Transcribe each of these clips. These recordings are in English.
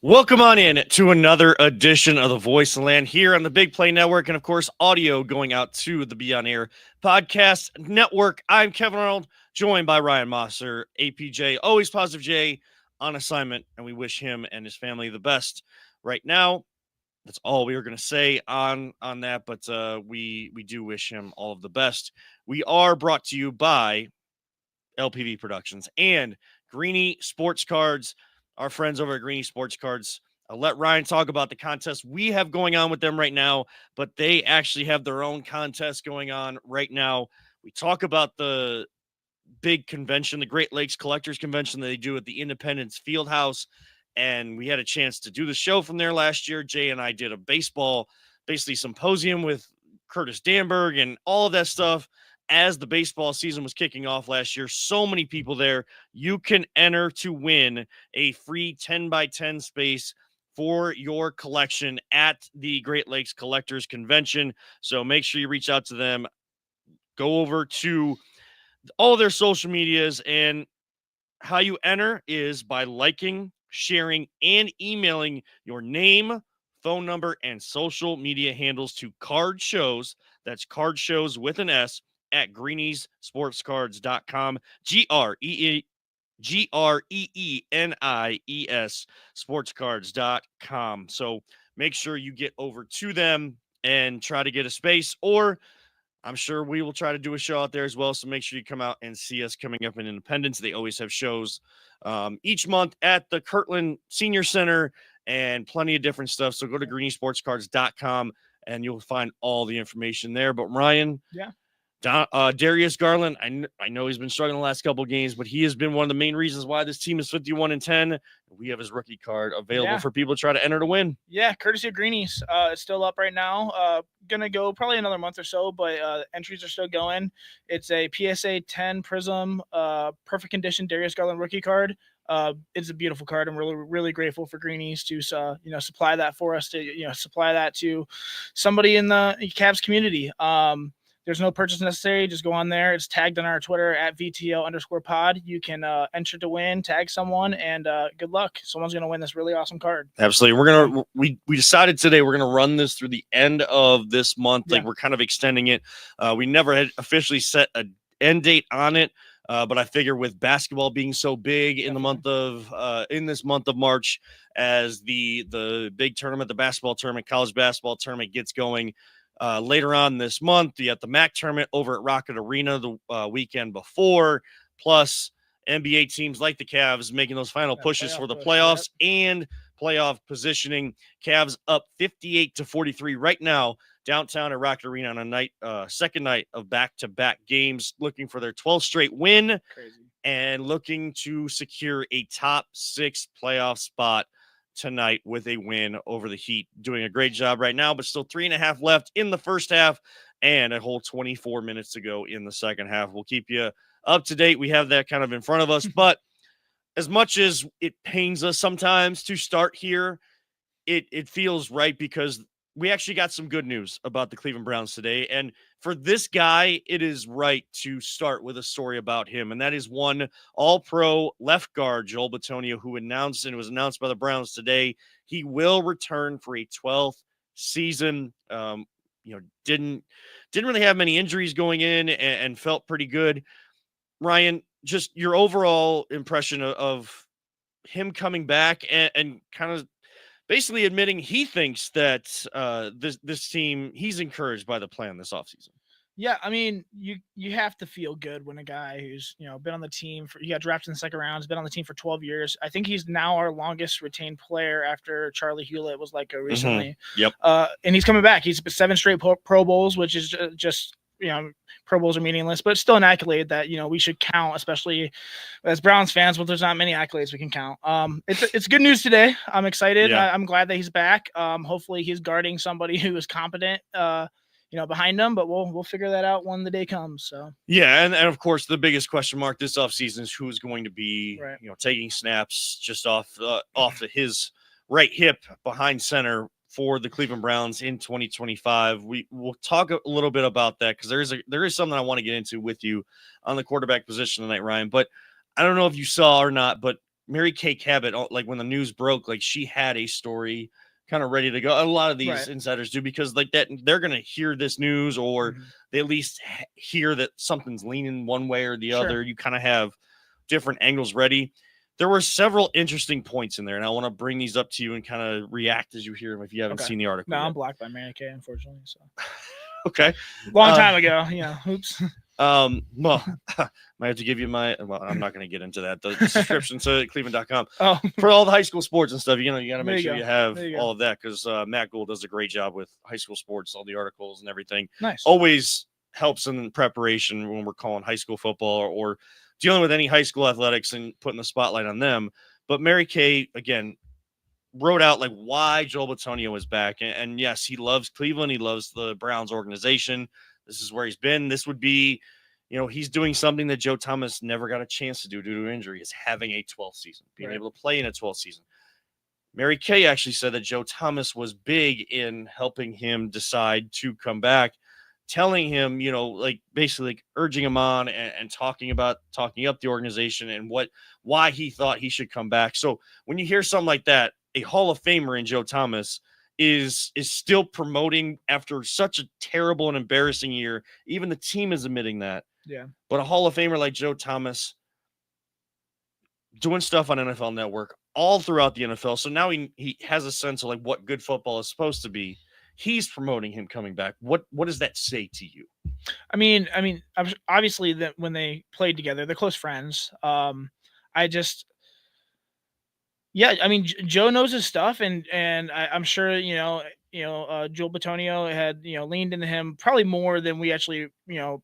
Welcome on in to another edition of the Voice of Land here on the Big Play Network, and of course, audio going out to the Be On Air Podcast Network. I'm Kevin Arnold, joined by Ryan Mosser, APJ, always positive J, on assignment, and we wish him and his family the best right now. That's all we were going to say on that, but we do wish him all of the best. We are brought to you by LPV Productions and Greeny Sports Cards, our friends over at Greeny Sports Cards. I'll let Ryan talk about the contest we have going on with them right now, but they actually have their own contest going on right now. We talk about the big convention, the Great Lakes Collectors Convention that they do at the Independence Fieldhouse, and we had a chance to do the show from there last year. Jay and I did a baseball, basically symposium with Curtis Danberg and all of that stuff as the baseball season was kicking off last year. So many people there. You can enter to win a free 10 by 10 space for your collection at the Great Lakes Collectors Convention. So make sure you reach out to them. Go over to all their social medias, and how you enter is by liking, sharing, and emailing your name, phone number, and social media handles to Card Shows. That's Card Shows with an S at greeniesportscards.com. GREENIES sportscards.com. So make sure you get over to them and try to get a space, or I'm sure we will try to do a show out there as well. So make sure you come out and see us coming up in Independence. They always have shows each month at the Kirtland Senior Center and plenty of different stuff. So go to greeniesportscards.com and you'll find all the information there. But Ryan, yeah, Darius Garland, I know he's been struggling the last couple of games, but he has been one of the main reasons why this team is 51-10. We have his rookie card available for people to try to enter to win. Yeah, courtesy of Greenies. It's still up right now. Gonna go probably another month or so, but entries are still going. It's a PSA 10 Prism, perfect condition Darius Garland rookie card. It's a beautiful card. I'm really grateful for Greenies to supply that for us, to supply that to somebody in the Cavs community. There's no purchase necessary. Just go on there. It's tagged on our Twitter at VTL_pod. You can enter to win, tag someone, and good luck. Someone's going to win this really awesome card. Absolutely. We decided today we're going to run this through the end of this month. Like, we're kind of extending it. We never had officially set an end date on it. But I figure with basketball being so big in the month of in this month of March, as the big tournament, the basketball tournament, college basketball tournament gets going, later on this month, you got the MAC tournament over at Rocket Arena the weekend before, plus NBA teams like the Cavs making those final pushes for the playoffs and playoff positioning. Cavs up 58-43 right now downtown at Rocket Arena on a night, second night of back-to-back games, looking for their 12th straight win. Crazy. And looking to secure a top 6 playoff spot tonight with a win over the Heat. Doing a great job right now, but still 3.5 left in the first half and a whole 24 minutes to go in the second half. We'll keep you up to date. We have that kind of in front of us, but as much as it pains us sometimes to start here, it feels right because we actually got some good news about the Cleveland Browns today. And for this guy, it is right to start with a story about him. And that is one all-pro left guard, Joel Bitonio, who announced, and it was announced by the Browns today, he will return for a 12th season. Didn't really have many injuries going in and felt pretty good. Ryan, just your overall impression of him coming back and kind of basically admitting he thinks that this team, he's encouraged by the plan this offseason. Yeah, I mean, you have to feel good when a guy who's been on the team he got drafted in the second round, has been on the team for 12 years. I think he's now our longest retained player after Charlie Hewlett was recently. Yep. And he's coming back. He's 7 straight Pro Bowls, which is just Pro Bowls are meaningless, but it's still an accolade that we should count, especially as Browns fans. But there's not many accolades we can count. It's good news today. I'm excited. Yeah. I'm glad that he's back. Hopefully he's guarding somebody who is competent. Behind him, but we'll figure that out when the day comes. So yeah, and of course the biggest question mark this offseason is who's going to be taking snaps just off his right hip behind center for the Cleveland Browns in 2025. We'll talk a little bit about that because there is something I want to get into with you on the quarterback position tonight, Ryan. But I don't know if you saw or not, but Mary Kay Cabot, like when the news broke, like she had a story kind of ready to go. A lot of these insiders do, because like that, they're going to hear this news, or they at least hear that something's leaning one way or the other. You kind of have different angles ready. There were several interesting points in there, and I want to bring these up to you and kind of react as you hear them if you haven't seen the article. No, yet. I'm blocked by Mary Kay, unfortunately. So okay, long time ago. Yeah, oops. Well, might have to give you my. Well, I'm not going to get into that. The subscription to Cleveland.com for all the high school sports and stuff. You got to make sure you have all of that, because Matt Gould does a great job with high school sports, all the articles and everything. Nice. Always helps in preparation when we're calling high school football or dealing with any high school athletics and putting the spotlight on them. But Mary Kay, again, wrote out like why Joel Bitonio is back. And yes, he loves Cleveland. He loves the Browns organization. This is where he's been. This would be, he's doing something that Joe Thomas never got a chance to do due to injury, is having a 12th season, being able to play in a 12th season. Mary Kay actually said that Joe Thomas was big in helping him decide to come back, telling him, like basically like urging him on and talking up the organization and why he thought he should come back. So when you hear something like that, a Hall of Famer in Joe Thomas is still promoting after such a terrible and embarrassing year. Even the team is admitting that. Yeah. But a Hall of Famer like Joe Thomas doing stuff on NFL Network all throughout the NFL. So now he has a sense of like what good football is supposed to be. He's promoting him coming back. What does that say to you? I mean, obviously that when they played together, they're close friends. Joe knows his stuff, and I'm sure Joel Bitonio had leaned into him probably more than we actually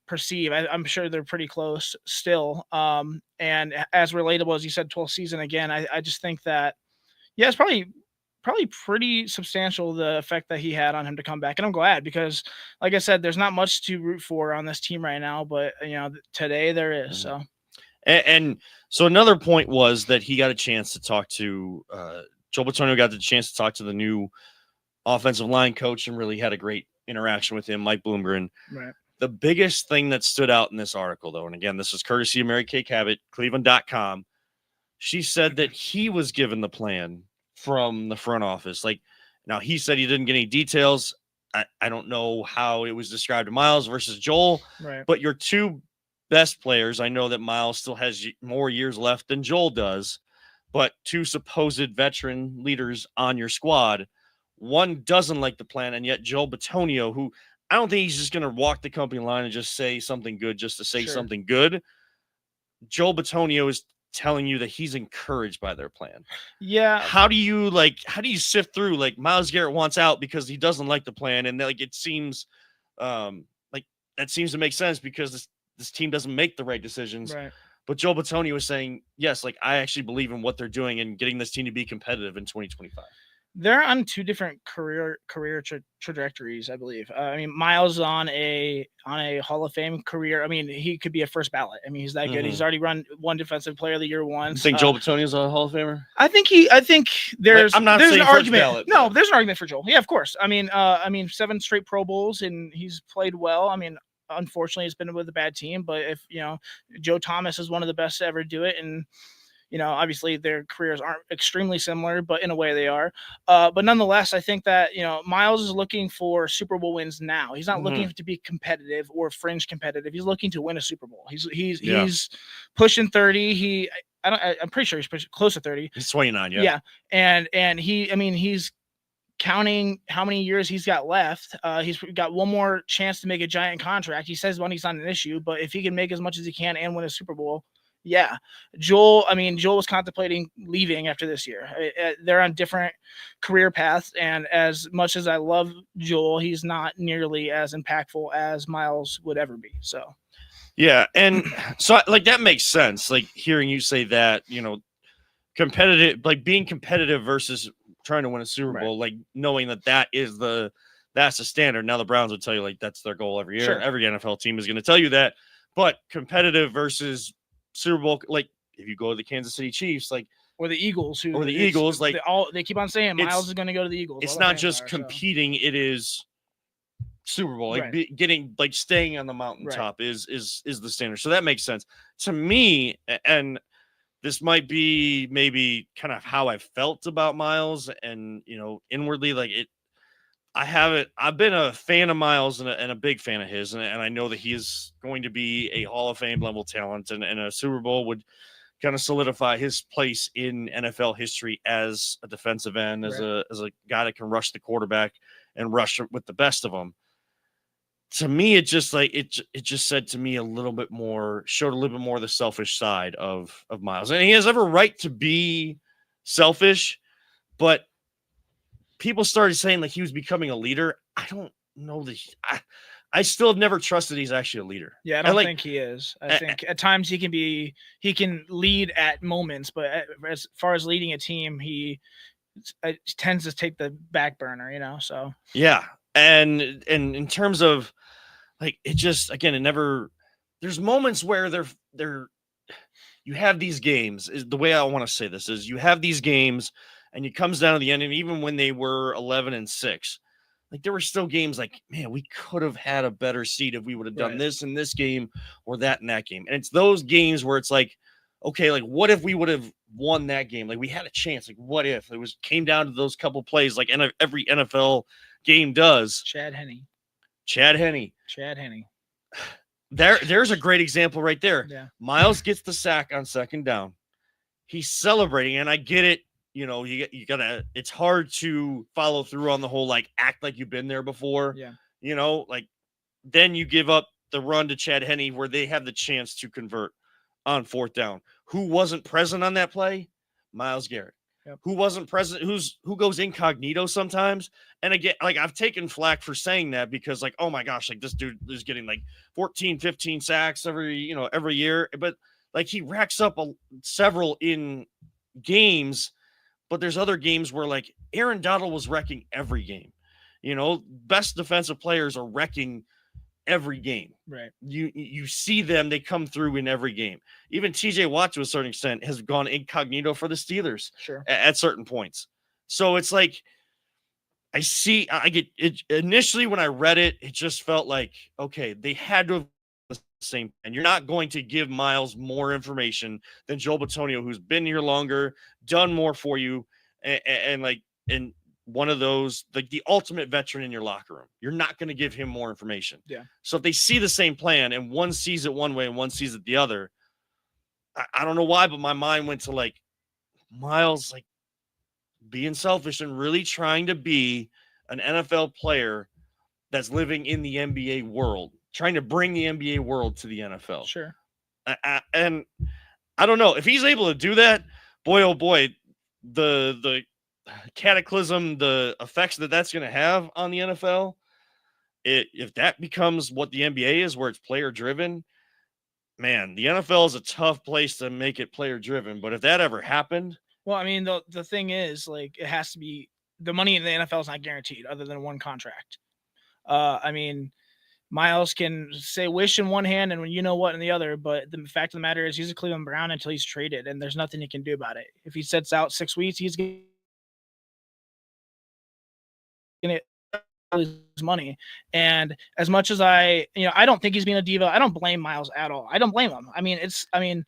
perceive. I'm sure they're pretty close still. And as relatable as you said, 12th season again. I just think that it's probably pretty substantial, the effect that he had on him to come back, and I'm glad, because like I said, there's not much to root for on this team right now, but today there is. So. And so another point was that he got a chance to talk to Joel Bitonio got the chance to talk to the new offensive line coach and really had a great interaction with him, Mike Bloomgren. Right. The biggest thing that stood out in this article, though, and again, this is courtesy of Mary Kay Cabot, Cleveland.com. She said that he was given the plan from the front office. Like, now he said he didn't get any details. I don't know how it was described to Miles versus Joel, right. But your two best players, I know that Miles still has more years left than Joel does, but two supposed veteran leaders on your squad, one doesn't like the plan, and yet Joel Bitonio, who I don't think he's just going to walk the company line and just say something good just to say something good. Joel Bitonio is telling you that he's encouraged by their plan. Yeah. How do you sift through, like, Myles Garrett wants out because he doesn't like the plan, and like it seems like that seems to make sense because this team doesn't make the right decisions. Right. But Joel Bitonio was saying, yes, like I actually believe in what they're doing and getting this team to be competitive in 2025. They're on two different career trajectories, I believe. Miles on a Hall of Fame career. I mean, he could be a first ballot. I mean, he's that good. He's already won Defensive Player of the Year once. You think Joel Bitonio is a Hall of Famer? I think there's. I'm not there's saying an first argument. ballot. No, there's an argument for Joel. Yeah, of course. I mean, 7 straight Pro Bowls, and he's played well. I mean, unfortunately, it's been with a bad team. But if Joe Thomas is one of the best to ever do it, and obviously their careers aren't extremely similar, but in a way they are. But nonetheless, I think that, Miles is looking for Super Bowl wins now. He's not looking to be competitive or fringe competitive. He's looking to win a Super Bowl. He's pushing 30. I'm pretty sure he's close to 30. He's 29. Yeah. Yeah. And he's counting how many years he's got left. He's got one more chance to make a giant contract. He says money's not an issue, but if he can make as much as he can and win a Super Bowl, yeah. Joel was contemplating leaving after this year. They're on different career paths, and as much as I love Joel, he's not nearly as impactful as Miles would ever be. So, yeah, and so like that makes sense. Like hearing you say that, competitive, like being competitive versus trying to win a Super Bowl, like knowing that's the standard. Now the Browns would tell you like that's their goal every year. Sure. Every NFL team is going to tell you that, but competitive versus Super Bowl, like if you go to the Kansas City Chiefs, like or the Eagles, like they keep on saying Miles is going to go to the Eagles. It's not just competing; it is Super Bowl. Like getting, like staying on the mountaintop is the standard. So that makes sense to me. And this might be maybe kind of how I felt about Miles, and inwardly, like it. I've been a fan of Miles and a big fan of his, and I know that he is going to be a Hall of Fame level talent, and a Super Bowl would kind of solidify his place in NFL history as a defensive end, as a guy that can rush the quarterback and rush with the best of them. To me, it just said to me showed a little bit more of the selfish side of Miles, and he has every right to be selfish, but people started saying like he was becoming a leader. I don't know that I still have never trusted he's actually a leader. Yeah, I don't think he is. I think at times he can lead at moments, but as far as leading a team, he tends to take the back burner, so. Yeah. And in terms of like, it just, again, it never, there's moments where you have these games, is the way I want to say this, is you have these games and it comes down to the end. And even when they were 11-6, like there were still games like, man, we could have had a better seed if we would have done this in this game or that in that game. And it's those games where it's like, okay, like what if we would have won that game? Like we had a chance. Like what if it came down to those couple plays, like every NFL game does. Chad Henne. There's a great example right there. Yeah. Miles gets the sack on second down. He's celebrating, and I get it. You gotta, it's hard to follow through on the whole, like, act like you've been there before. Yeah. Like then you give up the run to Chad Henne where they have the chance to convert on fourth down. Who wasn't present on that play? Myles Garrett. Yep. Who wasn't present? Who goes incognito sometimes? And again, like I've taken flack for saying that because like, oh my gosh, like this dude is getting like 14, 15 sacks every year. But like he racks up several in games, but there's other games where like Aaron Donald was wrecking every game. Best defensive players are wrecking every game. Right. You see them, they come through in every game. Even TJ Watt to a certain extent has gone incognito for the Steelers at certain points. So it's like I get it initially when I read it, it just felt like, okay, they had to have the same, and you're not going to give Miles more information than Joel Bitonio, who's been here longer, done more for you, and one of those, like the ultimate veteran in your locker room. You're not going to give him more information. Yeah. So if they see the same plan and one sees it one way and one sees it the other, I don't know why, but my mind went to like Miles, like being selfish and really trying to be an NFL player that's living in the NBA world, trying to bring the NBA world to the NFL. Sure. And I don't know if he's able to do that. Boy, oh boy, the cataclysm, the effects that's going to have on the NFL, if that becomes what the NBA is, where it's player driven, man, the NFL is a tough place to make it player driven. But if that ever happened, well, I mean, the thing is, like, it has to be, the money in the NFL is not guaranteed other than one contract. I mean, Miles can say wish in one hand and you know what in the other, but the fact of the matter is he's a Cleveland Brown until he's traded, and there's nothing he can do about it. If he sits out 6 weeks, he's going to lose money. And as much as I don't think he's being a diva, I don't blame Miles at all. I don't blame him. I mean,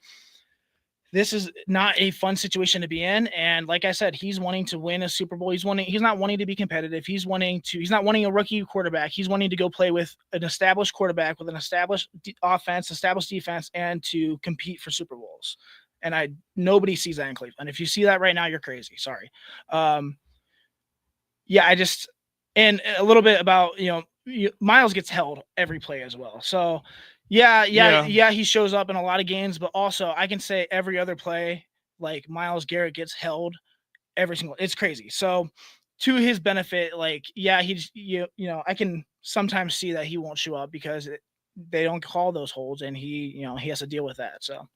this is not a fun situation to be in. And like I said, he's wanting to win a Super Bowl. He's not wanting to be competitive. He's not wanting a rookie quarterback. He's wanting to go play with an established quarterback with an established offense, established defense, and to compete for Super Bowls. And nobody sees that in Cleveland. If you see that right now, you're crazy. Sorry. And a little bit about, Miles gets held every play as well. So yeah, he shows up in a lot of games, but also I can say every other play, like Myles Garrett gets held every single. It's crazy. So to his benefit, like I can sometimes see that he won't show up because they don't call those holds, and he has to deal with that. So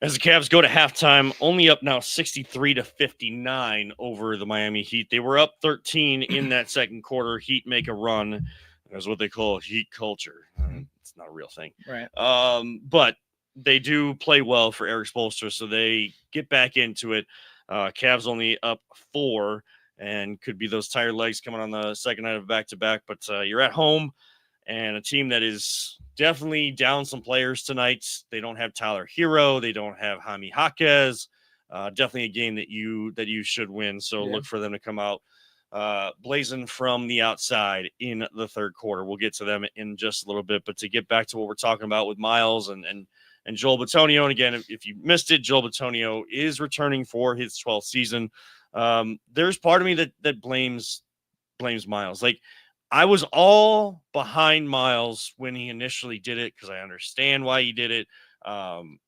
as the Cavs go to halftime, only up now 63-59 over the Miami Heat. They were up 13 in that second quarter. Heat make a run. That's what they call Heat culture. It's not a real thing. Right. But they do play well for Eric Spoelstra, so they get back into it. Cavs only up 4, and could be those tired legs coming on the second night of back-to-back. But you're at home. and a team that is definitely down some players tonight. They don't have Tyler Hero. They don't have Jaime Jaquez. Definitely a game that you should win. So look for them to come out blazing from the outside in the third quarter. We'll get to them in just a little bit. But to get back to what we're talking about with Miles and Joel Bitonio, and again, if you missed it, Joel Bitonio is returning for his 12th season. There's part of me that blames Miles. Like, I was all behind Miles when he initially did it because I understand why he did it. And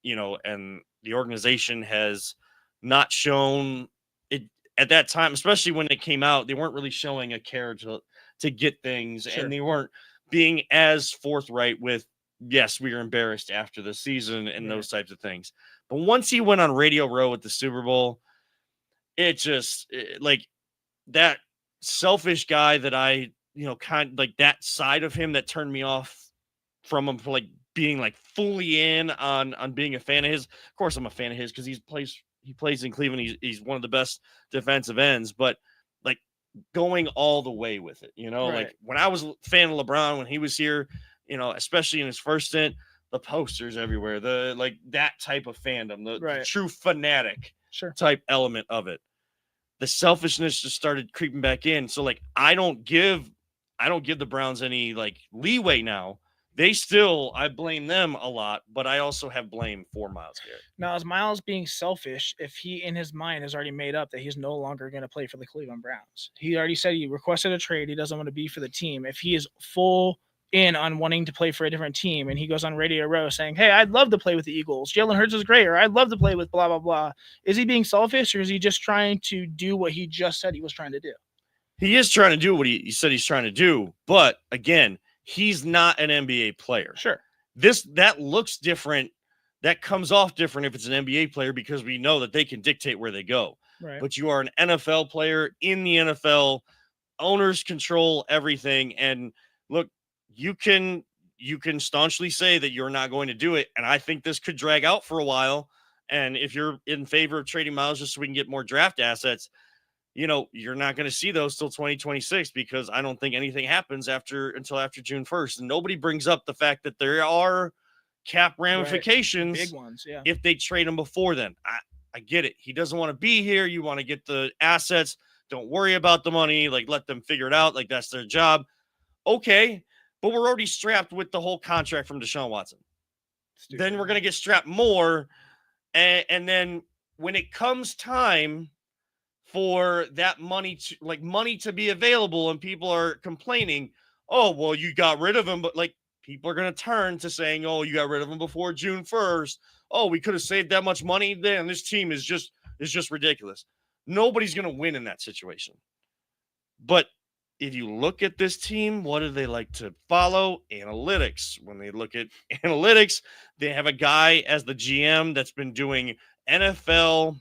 the organization has not shown it at that time, especially when it came out. They weren't really showing a care to get things, and they weren't being as forthright with, yes, we are embarrassed after the season and those types of things. But once he went on Radio Row at the Super Bowl, it just like that selfish guy that I, kind of like that side of him that turned me off from him for like being like fully in on being a fan of his. Of course, I'm a fan of his because he plays in Cleveland. He's one of the best defensive ends, but like going all the way with it, like when I was a fan of LeBron when he was here, especially in his first stint, the posters everywhere, the like that type of fandom, the true fanatic type element of it. The selfishness just started creeping back in. So like I don't give the Browns any like leeway now. I blame them a lot, but I also have blame for Myles Garrett. Now, is Myles being selfish if he in his mind has already made up that he's no longer going to play for the Cleveland Browns? He already said he requested a trade. He doesn't want to be for the team. If he is full in on wanting to play for a different team and he goes on Radio Row saying, hey, I'd love to play with the Eagles. Jalen Hurts is great, or I'd love to play with blah, blah, blah. Is he being selfish, or is he just trying to do what he just said he was trying to do? He is trying to do what he said he's trying to do. But again, he's not an NBA player. Sure. That looks different. That comes off different if it's an NBA player because we know that they can dictate where they go. Right. But you are an NFL player in the NFL. Owners control everything. And look, you can staunchly say that you're not going to do it. And I think this could drag out for a while. And if you're in favor of trading Myles just so we can get more draft assets, you're not going to see those till 2026 because I don't think anything happens until after June 1st. And nobody brings up the fact that there are cap ramifications, big ones, if they trade him before then. I get it. He doesn't want to be here. You want to get the assets. Don't worry about the money. Like, let them figure it out. Like, that's their job. Okay. But we're already strapped with the whole contract from Deshaun Watson. Stupid. Then we're going to get strapped more. And then when it comes time for that money to be available and people are complaining, oh, well, you got rid of him. But like people are going to turn to saying, oh, you got rid of him before June 1st. Oh, we could have saved that much money. Then this team is just ridiculous. Nobody's going to win in that situation. But if you look at this team, what do they like to follow? Analytics. When they look at analytics, they have a guy as the GM that's been doing NFL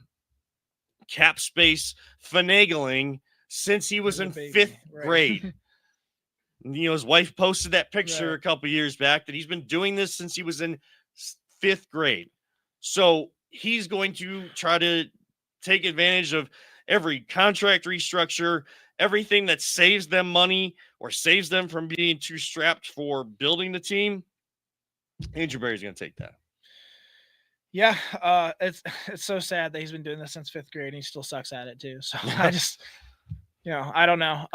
cap space finagling since he was in fifth grade. His wife posted that picture a couple years back that he's been doing this since he was in fifth grade. So he's going to try to take advantage of every contract restructure, everything that saves them money or saves them from being too strapped for building the team. Andrew Berry's going to take that. Yeah, it's so sad that he's been doing this since fifth grade and he still sucks at it too. So I just, I don't know.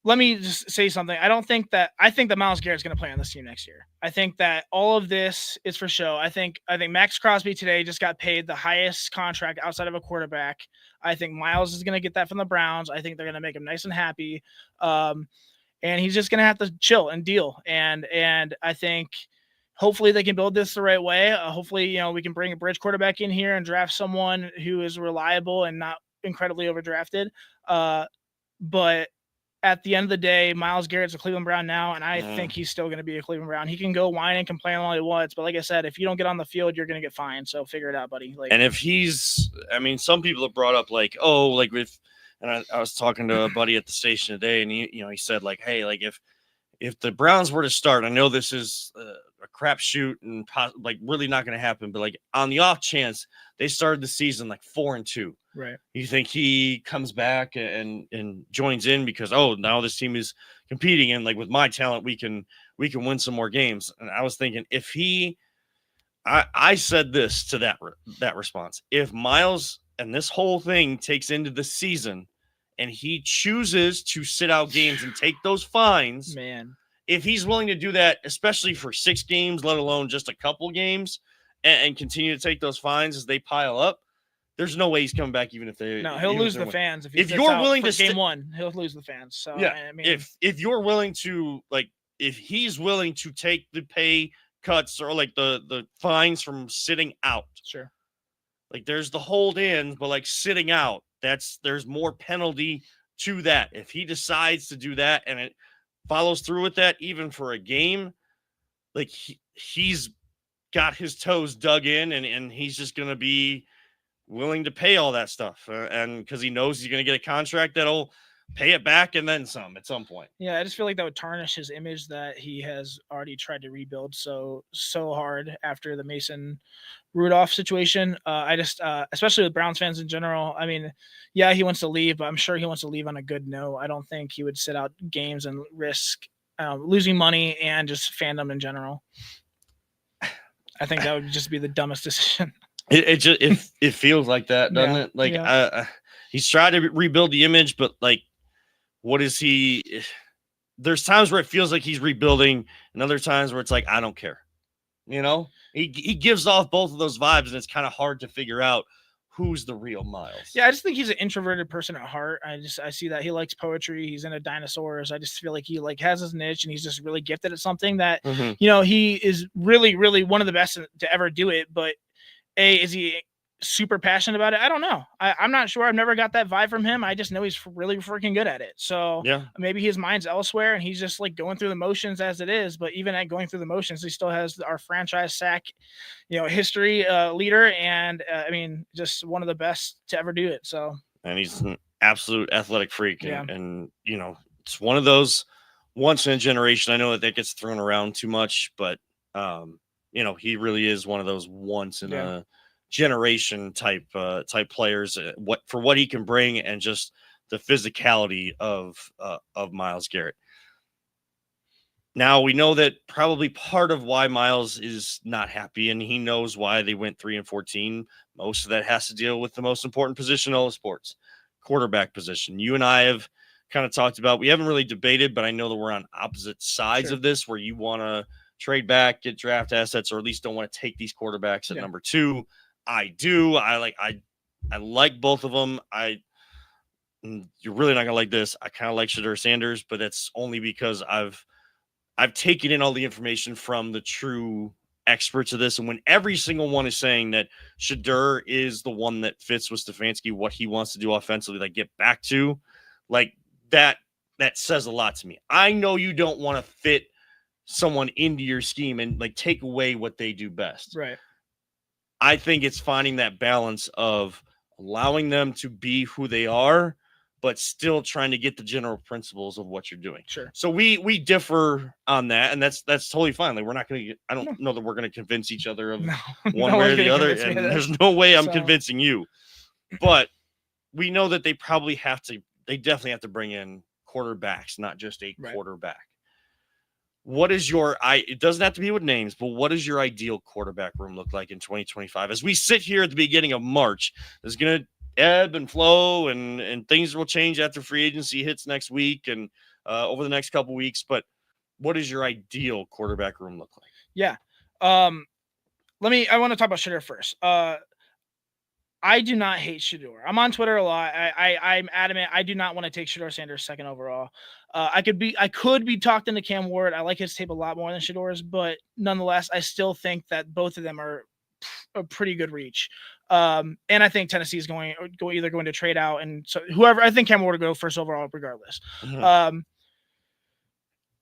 Let me just say something. I think that Myles Garrett's going to play on this team next year. I think that all of this is for show. I think Max Crosby today just got paid the highest contract outside of a quarterback. I think Myles is going to get that from the Browns. I think they're going to make him nice and happy. And he's just going to have to chill and deal. And I think hopefully they can build this the right way. Hopefully, we can bring a bridge quarterback in here and draft someone who is reliable and not incredibly overdrafted. But at the end of the day, Myles Garrett's a Cleveland Brown now, and I think he's still going to be a Cleveland Brown. He can go whine and complain all he wants, but like I said, if you don't get on the field, you're going to get fined. So figure it out, buddy. And if some people have brought up like, oh, like and I was talking to a buddy at the station today, and he said like, hey, like if the Browns were to start, I know this is crapshoot and like really not going to happen. But like on the off chance they started the season like 4-2, Right. you think he comes back and joins in because now this team is competing and like with my talent we can win some more games. And I was thinking if I said this to that response, if Miles and this whole thing takes into the season and he chooses to sit out games and take those fines, man, if he's willing to do that, especially for 6 games, let alone just a couple games, and continue to take those fines as they pile up, there's no way he's coming back. Even if they he'll lose the fans if you're willing to game 1, he'll lose the fans. So yeah, I mean, if you're willing to if he's willing to take the pay cuts or like the fines from sitting out, sure. Like there's the hold in, but like sitting out, there's more penalty to that. If he decides to do that and it follows through with that, even for a game, like he's got his toes dug in and he's just going to be willing to pay all that stuff. And because he knows he's going to get a contract that'll pay it back and then some at some point. Yeah, I just feel like that would tarnish his image that he has already tried to rebuild so hard after the Mason Rudolph situation. I just, especially with Browns fans in general, I mean, yeah, he wants to leave, but I'm sure he wants to leave on a good note. I don't think he would sit out games and risk losing money and just fandom in general. I think that would just be the dumbest decision. It feels like that, doesn't it? Like he's trying to rebuild the image, but like, what is he? There's times where it feels like he's rebuilding, and other times where it's like I don't care. You know, he gives off both of those vibes, and it's kind of hard to figure out who's the real Miles. Yeah, I just think he's an introverted person at heart. I see that he likes poetry. He's into dinosaurs. I just feel like he has his niche, and he's just really gifted at something that he is really, really one of the best to ever do it. But is he super passionate about it? I don't know. I'm not sure. I've never got that vibe from him. I just know he's really freaking good at it. So maybe his mind's elsewhere and he's just like going through the motions as it is. But even at going through the motions, he still has our franchise sack, history leader. And I mean, just one of the best to ever do it. So, and he's an absolute athletic freak. And it's one of those once in a generation. I know that gets thrown around too much, but he really is one of those once in a generation type players, what he can bring and just the physicality of Myles Garrett. Now we know that probably part of why Myles is not happy, and he knows why they went 3-14. Most of that has to deal with the most important position in all of sports, quarterback position. You and I have kind of talked about, we haven't really debated, but I know that we're on opposite sides of this, where you want to trade back, get draft assets, or at least don't want to take these quarterbacks at number 2. I do. I like both of them. You're really not gonna like this. I kind of like Shedeur Sanders, but that's only because I've taken in all the information from the true experts of this, and when every single one is saying that Shedeur is the one that fits with Stefanski, what he wants to do offensively, like get back to, like that says a lot to me. I know you don't want to fit someone into your scheme and like take away what they do best. Right. I think it's finding that balance of allowing them to be who they are, but still trying to get the general principles of what you're doing. Sure. So we differ on that, and that's totally fine. Like we're not going to I don't know that we're going to convince each other of one way or the other, and there's no way I'm convincing you. But we know that they definitely have to bring in quarterbacks, not just a quarterback. What is it doesn't have to be with names, but what does your ideal quarterback room look like in 2025? As we sit here at the beginning of March, there's going to ebb and flow and things will change after free agency hits next week and over the next couple weeks. But what does your ideal quarterback room look like? Yeah. I want to talk about Shedeur first. I do not hate Shedeur. I'm on Twitter a lot. I'm adamant. I do not want to take Shedeur Sanders second overall. I could be talked into Cam Ward. I like his tape a lot more than Shedeur's, but nonetheless, I still think that both of them are a pretty good reach. And I think Tennessee is either going to trade out, and so whoever, I think Cam Ward will go first overall regardless. Mm-hmm.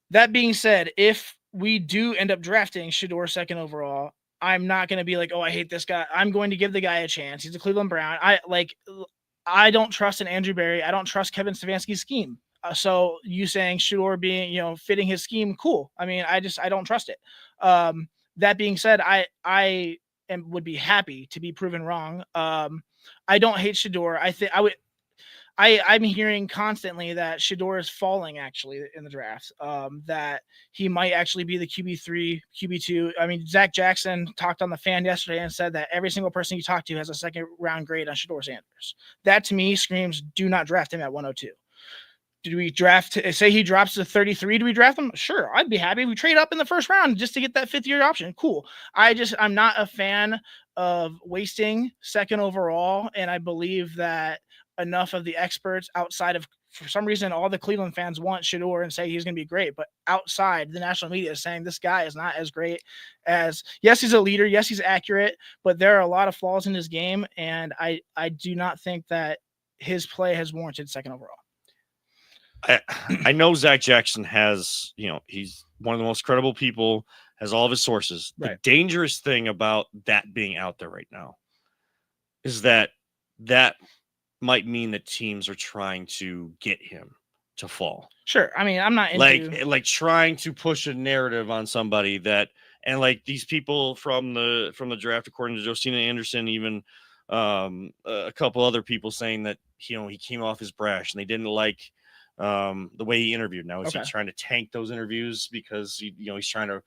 That being said, if we do end up drafting Shedeur second overall, I'm not going to be like, oh, I hate this guy. I'm going to give the guy a chance. He's a Cleveland Brown. I don't trust an Andrew Berry. I don't trust Kevin Stefanski's scheme. So you saying Shador being, fitting his scheme, cool. I mean, I don't trust it. That being said, I would be happy to be proven wrong. I don't hate Shador. I think I'm hearing constantly that Shador is falling actually in the draft. That he might actually be the QB3, QB2. I mean, Zach Jackson talked on the Fan yesterday and said that every single person you talk to has a second round grade on Shador Sanders. That to me screams, do not draft him at 102. Do we draft, say he drops to 33, do we draft him? Sure, I'd be happy. We trade up in the first round just to get that 5th year option. Cool. I'm not a fan of wasting second overall. And I believe that enough of the experts outside of, for some reason, all the Cleveland fans want Shador and say he's going to be great. But outside, the national media is saying this guy is not as great as, yes, he's a leader. Yes, he's accurate, but there are a lot of flaws in his game. And I do not think that his play has warranted second overall. I know Zach Jackson has, he's one of the most credible people, has all of his sources. Right. The dangerous thing about that being out there right now is that might mean that teams are trying to get him to fall. Sure. I mean, I'm not into like trying to push a narrative on somebody that, and like these people from the draft, according to Josina Anderson, even a couple other people saying that, he came off as brash and they didn't like the way he interviewed. Now is he trying to tank those interviews because he's trying to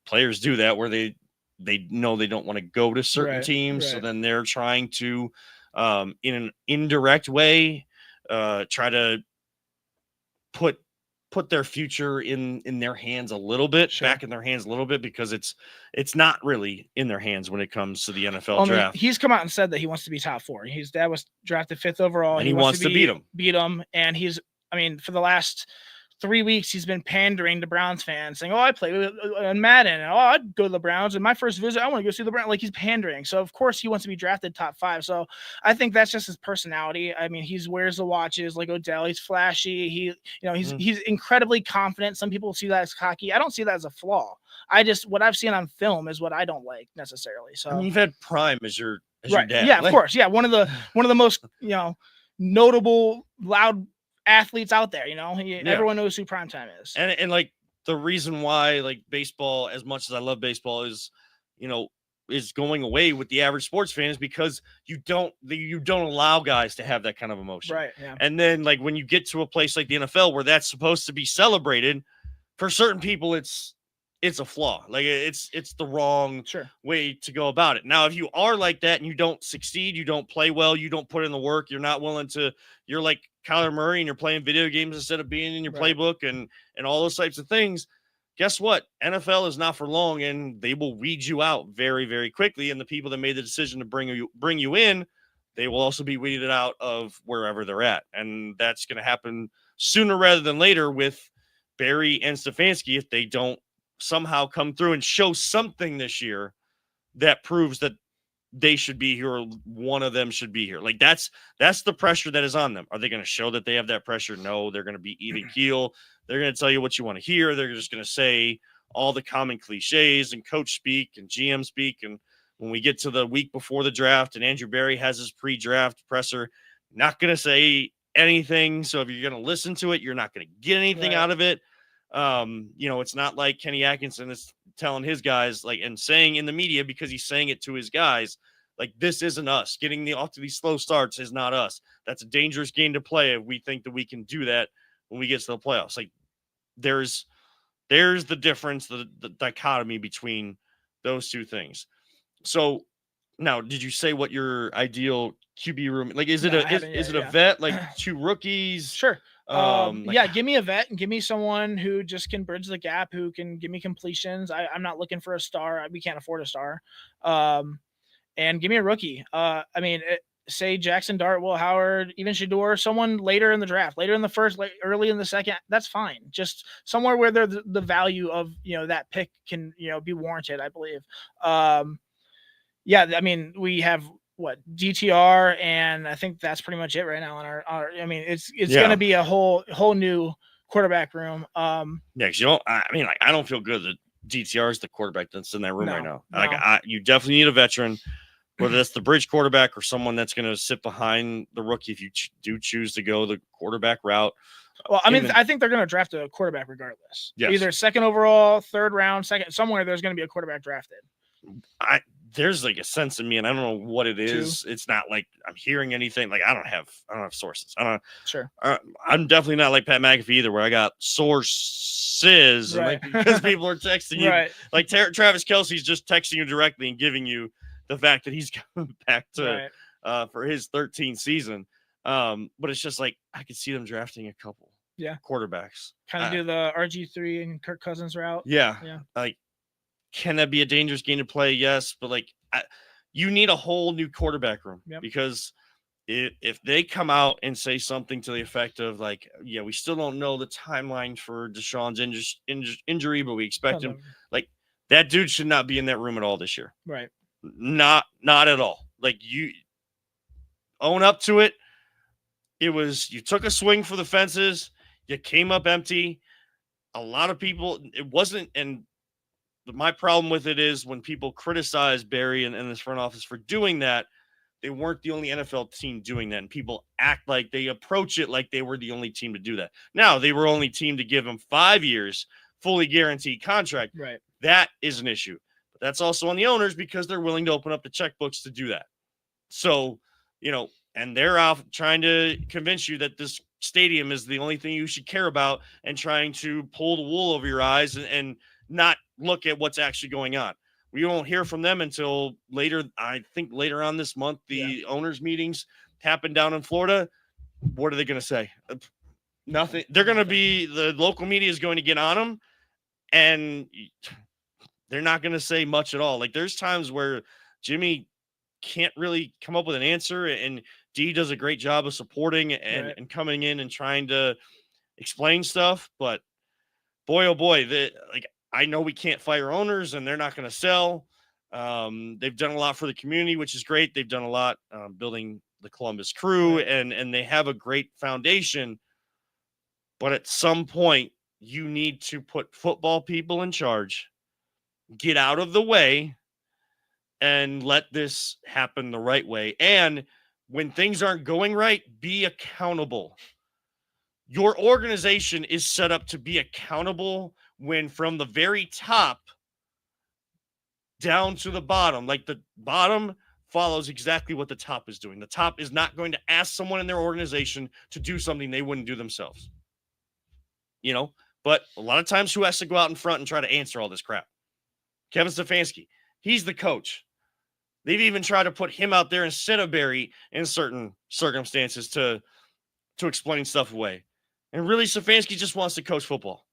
players do that where they know they don't want to go to certain teams, so then they're trying to in an indirect way try to put their future in their hands a little bit, back in their hands a little bit, because it's not really in their hands when it comes to the NFL draft. He's come out and said that he wants to be top 4. His dad was drafted 5th overall, and he wants to beat him. And for the last 3 weeks, he's been pandering to Browns fans, saying, "Oh, I play in Madden, and I'd go to the Browns. And my first visit, I want to go see the Browns." Like, he's pandering. So of course he wants to be drafted top 5. So I think that's just his personality. I mean, he wears the watches like Odell. He's flashy. He's incredibly confident. Some people see that as cocky. I don't see that as a flaw. What I've seen on film is what I don't like necessarily. So you've had Prime as your dad. Yeah, of course. Yeah, one of the most notable loud athletes out there. Everyone knows who Primetime is. And like the reason why like baseball, as much as I love baseball, is is going away with the average sports fan is because you don't allow guys to have that kind of emotion. Right. Yeah. And then like when you get to a place like the NFL where that's supposed to be celebrated, for certain people it's a flaw. Like it's the wrong way to go about it. Now, if you are like that and you don't succeed, you don't play well, you don't put in the work, you're not willing to, you're like Kyler Murray and you're playing video games instead of being in your playbook and all those types of things, guess what? NFL is not for long, and they will weed you out very, very quickly. And the people that made the decision to bring you in, they will also be weeded out of wherever they're at. And that's going to happen sooner rather than later with Barry and Stefanski if they don't somehow come through and show something this year that proves that they should be here, or one of them should be here. Like that's the pressure that is on them. Are they going to show that they have that pressure? No, they're going to be even keel. They're going to tell you what you want to hear. They're just going to say all the common cliches and coach speak and GM speak. And when we get to the week before the draft and Andrew Berry has his pre-draft presser, not going to say anything. So if you're going to listen to it, you're not going to get anything out of it. It's not like Kenny Atkinson is telling his guys and saying in the media, because he's saying it to his guys, like, this isn't us. Getting off to these slow starts is not us. That's a dangerous game to play if we think that we can do that when we get to the playoffs. Like there's the difference, the dichotomy between those two things. So now, did you say what your ideal QB room, like, is it a vet, like 2 rookies? Sure. Give me a vet and give me someone who just can bridge the gap, who can give me completions. I'm not looking for a star. We can't afford a star. And give me a rookie. Say Jackson Dart, Will Howard, even Shador, someone later in the draft, later in the first, early in the second, that's fine. Just somewhere where the value of, that pick can, be warranted, I believe. We have DTR, and I think that's pretty much it right now on our it's going to be a whole new quarterback room. Because I don't feel good that DTR is the quarterback that's in that room right now. No. You definitely need a veteran. whether that's the bridge quarterback or someone that's going to sit behind the rookie if you do choose to go the quarterback route. Well, I mean, I think they're going to draft a quarterback regardless. Yes. Either second overall, third round, second, somewhere there's going to be a quarterback drafted. There's like a sense in me, and I don't know what it is. It's not like I'm hearing anything. Like I don't have sources. Sure. I'm definitely not like Pat McAfee either, where I got sources, right. and like because people are texting you. Right. Like Travis Kelce's just texting you directly and giving you the fact that he's coming back to for his 13th season. But it's just like I could see them drafting a couple. Yeah. Quarterbacks. Kind of do the RG3 and Kirk Cousins route. Yeah. Yeah. Like, can that be a dangerous game to play? Yes, but like you need a whole new quarterback room because if they come out and say something to the effect of like, yeah, we still don't know the timeline for Deshaun's injury, but we expect him. Like that dude should not be in that room at all this year. Right. Not at all. Like you own up to it. It was you took a swing for the fences. You came up empty. A lot of people. It wasn't and. My problem with it is when people criticize Barry and this front office for doing that, they weren't the only NFL team doing that. And people act like they approach it like they were the only team to do that. Now, they were only team to give him 5 years, fully guaranteed contract. Right. That is an issue. But that's also on the owners because they're willing to open up the checkbooks to do that. So, and they're off trying to convince you that this stadium is the only thing you should care about and trying to pull the wool over your eyes and not look at what's actually going on. We won't hear from them until later. I think later on this month, the owners meetings happen down in Florida. What are they going to say? Nothing. They're going to be, the local media is going to get on them and they're not going to say much at all. Like there's times where Jimmy can't really come up with an answer and D does a great job of supporting and coming in and trying to explain stuff. But boy, oh boy, I know we can't fire owners and they're not going to sell. They've done a lot for the community, which is great. They've done a lot building the Columbus Crew and they have a great foundation. But at some point, you need to put football people in charge, get out of the way, and let this happen the right way. And when things aren't going right, be accountable. Your organization is set up to be accountable when from the very top down to the bottom, like the bottom follows exactly what the top is doing. The top is not going to ask someone in their organization to do something they wouldn't do themselves. But a lot of times who has to go out in front and try to answer all this crap? Kevin Stefanski. He's the coach. They've even tried to put him out there instead of Barry in certain circumstances to explain stuff away. And really, Stefanski just wants to coach football.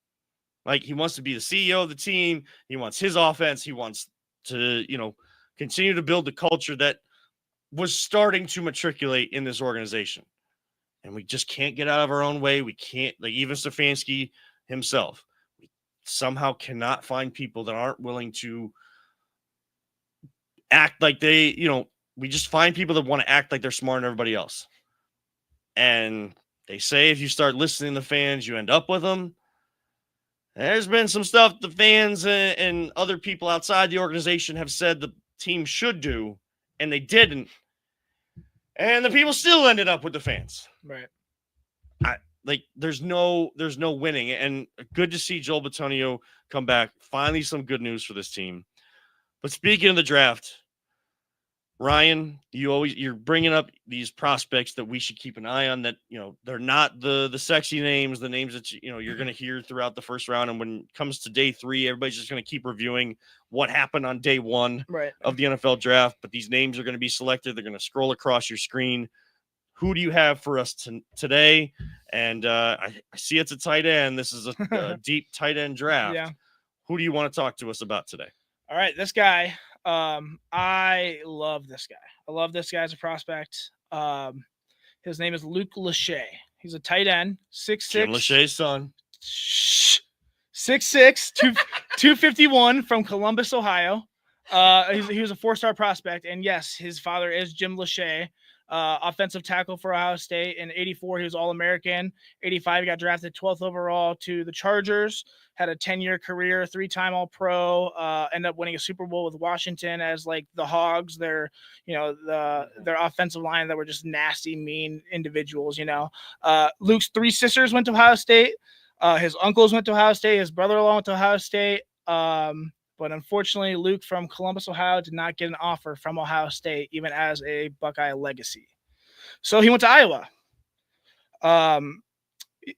Like he wants to be the CEO of the team. He wants his offense. He wants to, continue to build the culture that was starting to matriculate in this organization. And we just can't get out of our own way. We can't, like even Stefanski himself, we somehow cannot find people that aren't willing to act like they, we just find people that want to act like they're smarter than everybody else. And they say if you start listening to fans, you end up with them. There's been some stuff the fans and other people outside the organization have said the team should do, and they didn't. And the people still ended up with the fans. Right. There's no winning. And good to see Joel Bitonio come back. Finally, some good news for this team. But speaking of the draft, Ryan, you're bringing up these prospects that we should keep an eye on that, they're not the sexy names, the names that, you're going to hear throughout the first round. And when it comes to day 3, everybody's just going to keep reviewing what happened on day 1 of the NFL draft. But these names are going to be selected. They're going to scroll across your screen. Who do you have for us today? And I see it's a tight end. This is a deep tight end draft. Yeah. Who do you want to talk to us about today? All right, this guy. I love this guy. I love this guy as a prospect. His name is Luke Lachey. He's a tight end, 6'6". Jim Lachey's son. 6'6", 251 from Columbus, Ohio. He was a 4-star prospect, and yes, his father is Jim Lachey, offensive tackle for Ohio State. In '84, he was All-American. '85, he got drafted 12th overall to the Chargers. Had a 10-year career, 3-time All-Pro. Ended up winning a Super Bowl with Washington as like the Hogs. Their offensive line that were just nasty, mean individuals. Luke's 3 sisters went to Ohio State. His uncles went to Ohio State. His brother-in-law went to Ohio State. But unfortunately, Luke from Columbus, Ohio, did not get an offer from Ohio State, even as a Buckeye legacy. So he went to Iowa.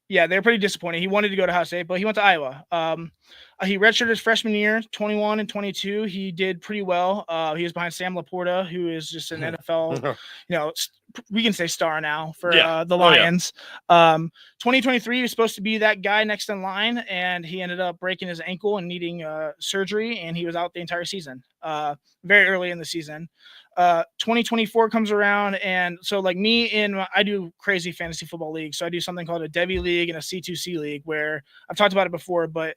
Yeah, they're pretty disappointing. He wanted to go to Ohio State, but he went to Iowa. He redshirted his freshman year, 21 and 22. He did pretty well. He was behind Sam Laporta, who is just an NFL, we can say star now for the Lions. 2023, he was supposed to be that guy next in line, and he ended up breaking his ankle and needing surgery, and he was out the entire season, very early in the season. 2024 comes around, and so like I do crazy fantasy football leagues. So I do something called a Devi League and a C2C League, where I've talked about it before, but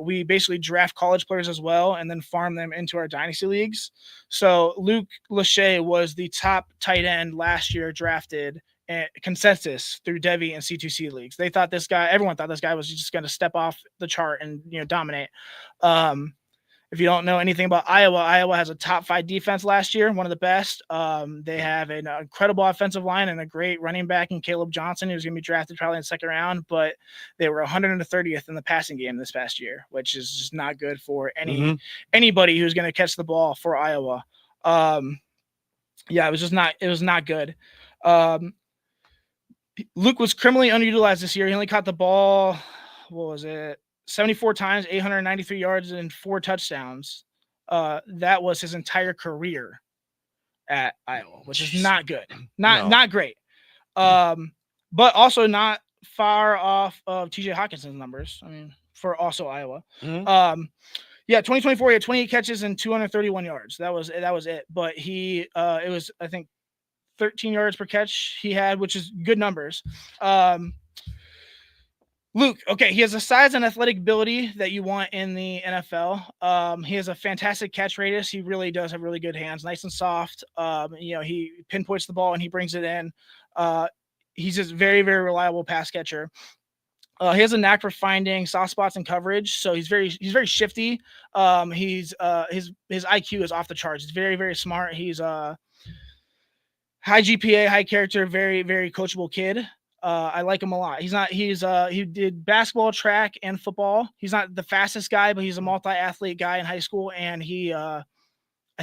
we basically draft college players as well and then farm them into our dynasty leagues. So Luke Lachey was the top tight end last year drafted consensus through Devi and C2C leagues. Everyone thought this guy was just going to step off the chart and dominate. If you don't know anything about Iowa has a top 5 defense last year, one of the best. They have an incredible offensive line and a great running back in Caleb Johnson, who's going to be drafted probably in the second round. But they were 130th in the passing game this past year, which is just not good for anybody who's going to catch the ball for Iowa. It was not good. Luke was criminally underutilized this year. He only caught the ball, 74 times, 893 yards, and 4 touchdowns. That was his entire career at Iowa, which is not good. Not great. But also not far off of TJ Hawkinson's numbers. I mean, for also Iowa. 2024, he had 28 catches and 231 yards. That was it. But it was, I think, 13 yards per catch he had, which is good numbers. Luke, he has a size and athletic ability that you want in the NFL. He has a fantastic catch radius. He really does have really good hands, nice and soft. He pinpoints the ball and he brings it in. He's just very, very reliable pass catcher. He has a knack for finding soft spots in coverage, so he's very shifty. His IQ is off the charts. He's very, very smart. He's high GPA, high character, very, very coachable kid. I like him a lot. He did basketball, track, and football. He's not the fastest guy, but he's a multi-athlete guy in high school, and I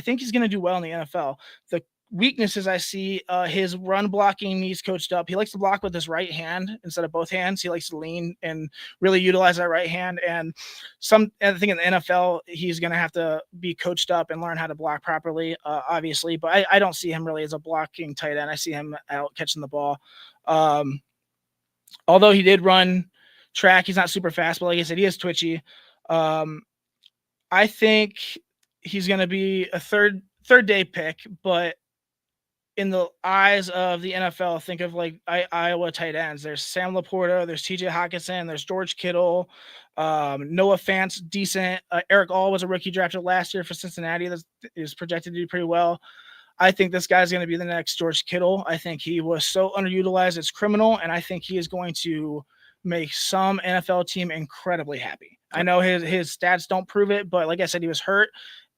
think he's going to do well in the NFL. The weaknesses I see, his run blocking needs coached up. He likes to block with his right hand instead of both hands. He likes to lean and really utilize that right hand. And I think in the NFL, he's going to have to be coached up and learn how to block properly, obviously. But I don't see him really as a blocking tight end. I see him out catching the ball. Although he did run track, he's not super fast, but like I said, he is twitchy. I think he's going to be a third day pick, but in the eyes of the NFL, think of like Iowa tight ends. There's Sam Laporta, there's TJ Hawkinson, there's George Kittle, Noah Fant's decent. Eric All was a rookie drafted last year for Cincinnati that is projected to do pretty well. I think this guy's going to be the next George Kittle. I think he was so underutilized, it's criminal, and I think he is going to make some NFL team incredibly happy. I know his stats don't prove it, but like I said, he was hurt,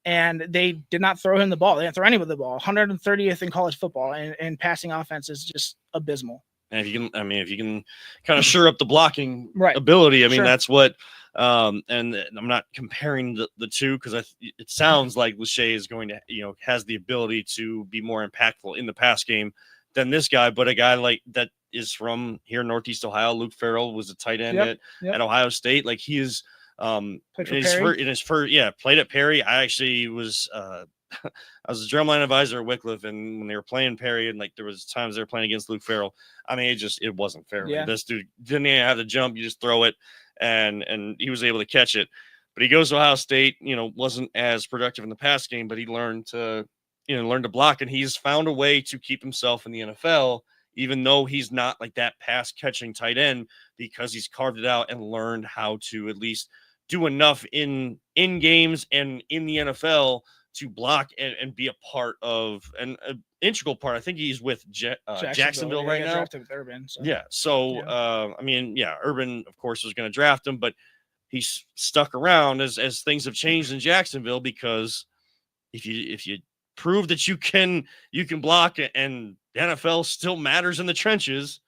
and they did not throw him the ball. They didn't throw anybody the ball. 130th in college football, and passing offense is just abysmal. And if you can kind of shore up the blocking right. ability, that's what. And I'm not comparing the two because it sounds like Lachey is going to, has the ability to be more impactful in the pass game than this guy. But a guy like that is from here in Northeast Ohio. Luke Farrell was a tight end at Ohio State. Like he is played at Perry. I actually was I was a drumline advisor at Wycliffe, and when they were playing Perry, and like there was times they were playing against Luke Farrell, it wasn't fair. Yeah. This dude didn't even have to jump; you just throw it, and he was able to catch it. But he goes to Ohio State, wasn't as productive in the pass game, but he learned to block, and he's found a way to keep himself in the NFL, even though he's not like that pass catching tight end, because he's carved it out and learned how to at least do enough in games and in the NFL to block and be a part of an integral part. I think he's with Jacksonville right now. Drafted with Urban. So. Yeah. So, I mean, yeah, Urban, of course, was going to draft him, but he's stuck around as things have changed in Jacksonville, because if you prove that you can block, and the NFL still matters in the trenches,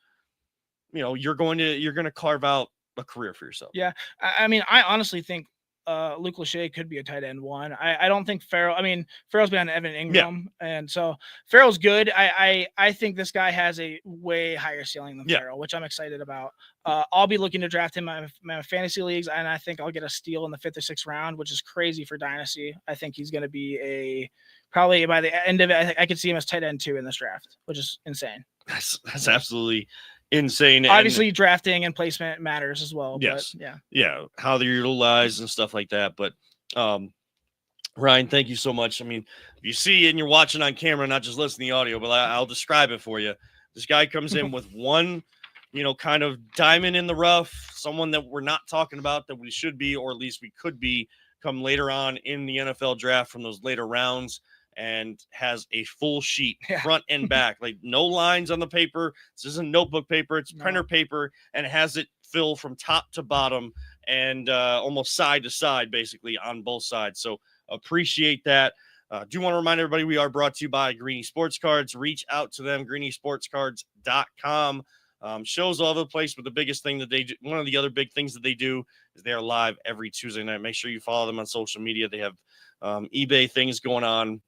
you're going to carve out a career for yourself. Yeah. I mean, I honestly think Luke Lachey could be a tight end one. I don't think Farrell. I mean, Farrell's been on Evan Ingram, and so Farrell's good. I think this guy has a way higher ceiling than Farrell, which I'm excited about. I'll be looking to draft him in my fantasy leagues, and I think I'll get a steal in the 5th or 6th round, which is crazy for Dynasty. I think he's going to be probably by the end of it, I could see him as tight end 2 in this draft, which is insane. That's absolutely insane. Obviously, drafting and placement matters as well. Yes. But how they're utilized and stuff like that. But Ryan, thank you so much. I mean, you see and you're watching on camera, not just listening to the audio, but I'll describe it for you. This guy comes in with one, kind of diamond in the rough, someone that we're not talking about that we should be, or at least we could be come later on in the NFL draft from those later rounds, and has a full sheet front and back, like no lines on the paper. This isn't notebook paper, it's printer paper, and has it filled from top to bottom and almost side to side, basically on both sides. So appreciate that. Do want to remind everybody we are brought to you by Greeny Sports Cards. Reach out to them, greenysportscards.com. Shows all over the place, but the biggest thing that they do, one of the other big things that they do, is they are live every Tuesday night. Make sure you follow them on social media. They have eBay things going on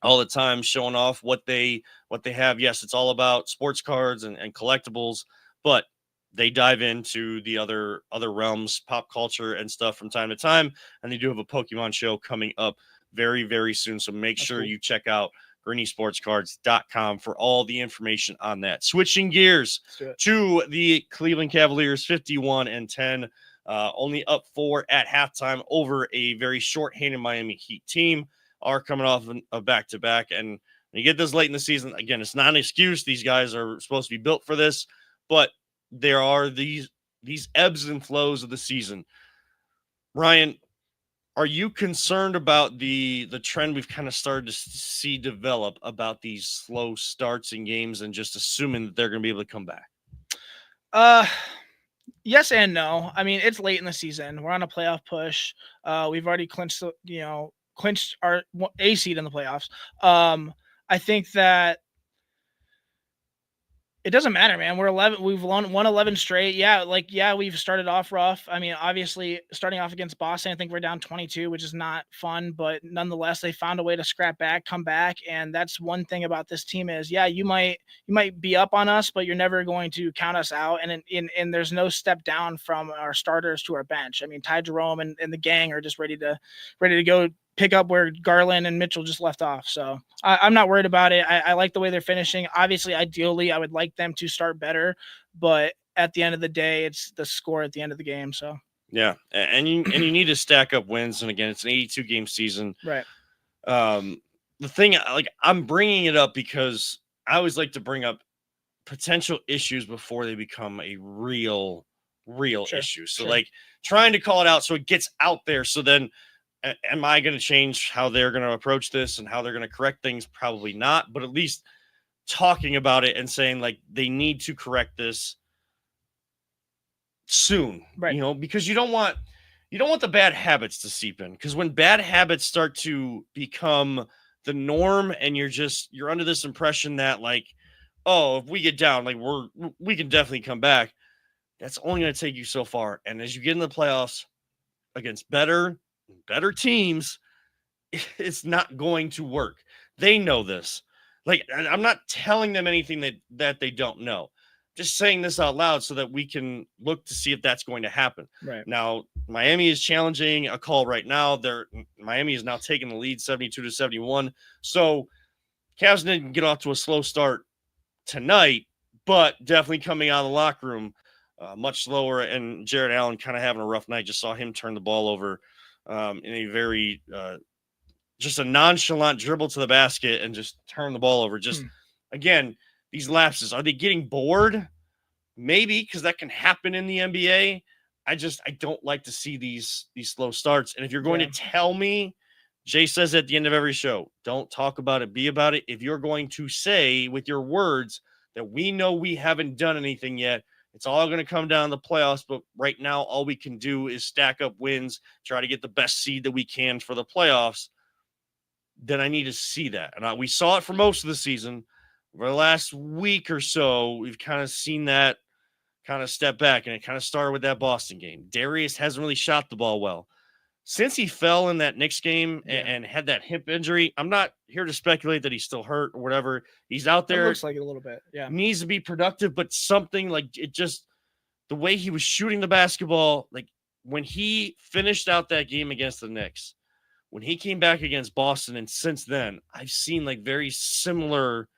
all the time, showing off what they have. Yes, it's all about sports cards and collectibles, but they dive into the other realms, pop culture and stuff from time to time. And they do have a Pokemon show coming up very, very soon. So make sure you check out greenysportscards.com for all the information on that. Switching gears to the Cleveland Cavaliers, 51-10, only up 4 at halftime over a very short-handed Miami Heat team. Are coming off a back-to-back, and when you get this late in the season, again, it's not an excuse. These guys are supposed to be built for this, but there are these ebbs and flows of the season. Ryan, are you concerned about the trend we've kind of started to see develop about these slow starts in games and just assuming that they're going to be able to come back? Yes and no. I mean, it's late in the season. We're on a playoff push. We've already clinched our A seed in the playoffs. I think that it doesn't matter, man. We're 11. We've won 11 straight. We've started off rough. I mean, obviously, starting off against Boston, I think we're down 22, which is not fun. But nonetheless, they found a way to scrap back, come back, and that's one thing about this team is, you might be up on us, but you're never going to count us out. And there's no step down from our starters to our bench. I mean, Ty Jerome and the gang are just ready to go pick up where Garland and Mitchell just left off. So I'm not worried about it. I like the way they're finishing. Obviously, ideally, I would like them to start better, but at the end of the day, it's the score at the end of the game. So yeah, and you need to stack up wins. And again, it's an 82-game season. Right. The thing, I'm bringing it up because I always like to bring up potential issues before they become a real issue. So trying to call it out so it gets out there. So then, am I going to change how they're going to approach this and how they're going to correct things? Probably not, but at least talking about it and saying they need to correct this soon, right? Because you don't want the bad habits to seep in, because when bad habits start to become the norm and you're under this impression that if we get down, we can definitely come back. That's only going to take you so far. And as you get in the playoffs against better teams, it's not going to work. They know this. I'm not telling them anything that they don't know. Just saying this out loud so that we can look to see if that's going to happen. Right. Now, Miami is challenging a call right now. Miami is now taking the lead 72-71. So Cavs didn't get off to a slow start tonight, but definitely coming out of the locker room much slower. And Jared Allen kind of having a rough night. Just saw him turn the ball over in a very just a nonchalant dribble to the basket and just turn the ball over. Just again, these lapses, are they getting bored? Maybe, because that can happen in the NBA. I don't like to see these slow starts. And if you're going to tell me Jay says at the end of every show, don't talk about it, be about it. If you're going to say with your words that we know we haven't done anything yet, it's all going to come down to the playoffs. But right now, all we can do is stack up wins, try to get the best seed that we can for the playoffs. Then I need to see that. And we saw it for most of the season. Over the last week or so, we've kind of seen that kind of step back, and it kind of started with that Boston game. Darius hasn't really shot the ball well. Since he fell in that Knicks game and had that hip injury, I'm not here to speculate that he's still hurt or whatever. He's out there. It looks like it a little bit. Yeah. Needs to be productive, but something like it just the way he was shooting the basketball, like when he finished out that game against the Knicks, when he came back against Boston, and since then, I've seen like very similar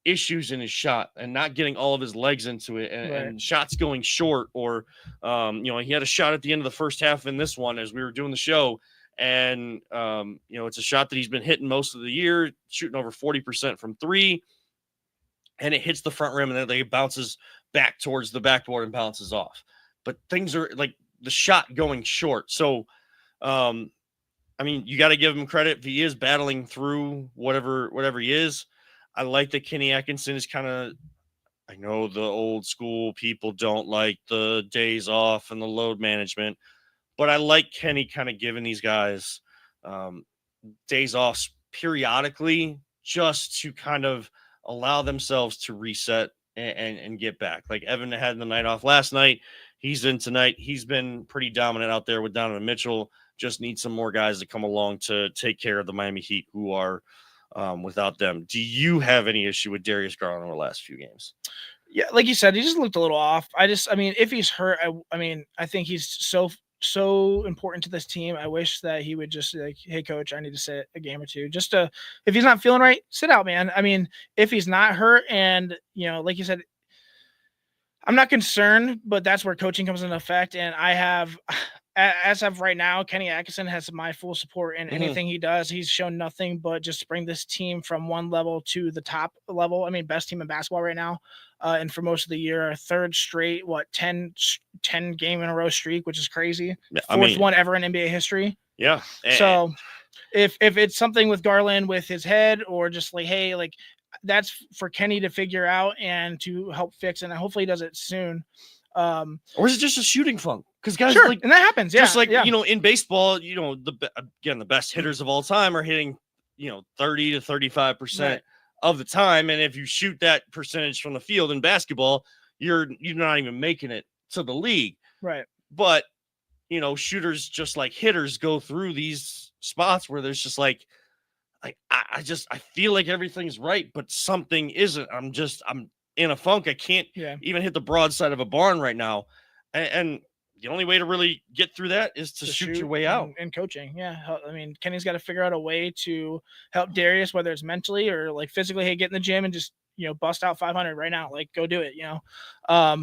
issues in his shot and not getting all of his legs into it and shots going short or he had a shot at the end of the first half in this one as we were doing the show and it's a shot that he's been hitting most of the year, shooting over 40% from three, and it hits the front rim and then it bounces back towards the backboard and bounces off, but things are like the shot going short. So you got to give him credit if he is battling through whatever he is. I like that Kenny Atkinson is kind of, I know the old school people don't like the days off and the load management, but I like Kenny kind of giving these guys days off periodically just to kind of allow themselves to reset and get back. Like Evan had the night off last night. He's in tonight. He's been pretty dominant out there with Donovan Mitchell. Just need some more guys to come along to take care of the Miami Heat who are without them. Do you have any issue with Darius Garland in the last few games? Yeah, like you said, he just looked a little off. If he's hurt, I think he's so important to this team. I wish that he would just like, hey coach, I need to sit a game or two just to, if he's not feeling right, sit out, man. I mean, if he's not hurt and, like you said, I'm not concerned, but that's where coaching comes into effect. And I have, as of right now, Kenny Atkinson has my full support in anything he does. He's shown nothing but just bring this team from one level to the top level. I mean, best team in basketball right now. And for most of the year, a third straight, 10 game in a row streak, which is crazy. Fourth one ever in NBA history. Yeah. So if it's something with Garland with his head or just like, hey, like that's for Kenny to figure out and to help fix. And hopefully he does it soon. Or is it just a shooting funk? Because guys, sure, and that happens, just in baseball, the best hitters of all time are hitting, 30 to 35% of the time, and if you shoot that percentage from the field in basketball, you're not even making it to the league, right? But shooters just like hitters go through these spots where there's just like I feel like everything's right, but something isn't. I'm in a funk. I can't even hit the broadside of a barn right now. And the only way to really get through that is to shoot your way out. And coaching. Yeah. I mean, Kenny's got to figure out a way to help Darius, whether it's mentally or like physically. Hey, get in the gym and just, bust out 500 right now. Like, go do it,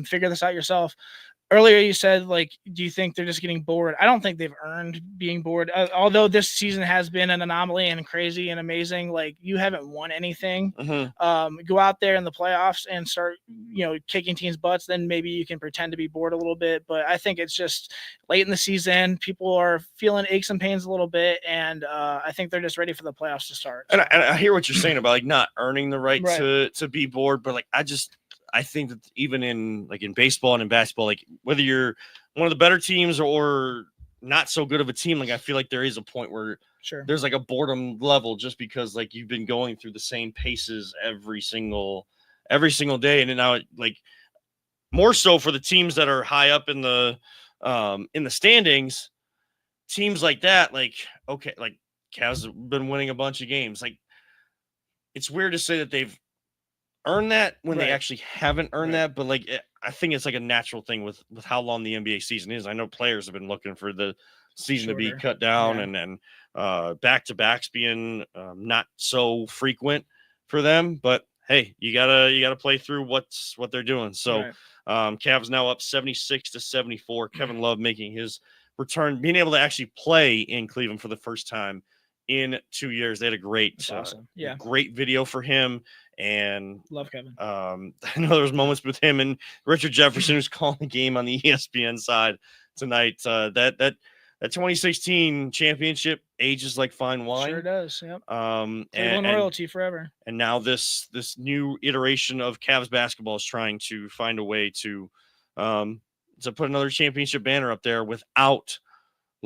figure this out yourself. Earlier, you said, like, do you think they're just getting bored? I don't think they've earned being bored. Although this season has been an anomaly and crazy and amazing, like, you haven't won anything. Go out there in the playoffs and start, kicking teams' butts. Then maybe you can pretend to be bored a little bit. But I think it's just late in the season. People are feeling aches and pains a little bit. And I think they're just ready for the playoffs to start. So. And I hear what you're saying about, like, not earning the right. To be bored. But, like, I think that even in baseball and in basketball, like whether you're one of the better teams or not so good of a team, like I feel like there is a point where there's like a boredom level just because like you've been going through the same paces every single day. And then now like more so for the teams that are high up in the standings, teams like that, like, okay, like Cavs have been winning a bunch of games. Like it's weird to say that they've earn that when they actually haven't earned that, but like I think it's like a natural thing with how long the NBA season is. I know players have been looking for the season to be cut down and back-to-backs being not so frequent for them, but hey, you gotta play through what they're doing. So Cavs now up 76-74. Kevin Love making his return, being able to actually play in Cleveland for the first time in 2 years. They had a great great video for him. And love Kevin. I know there was moments with him and Richard Jefferson, who's calling the game on the ESPN side tonight. That that 2016 championship ages like fine wine. Sure does. Yep. And Cleveland royalty forever. And now this new iteration of Cavs basketball is trying to find a way to put another championship banner up there without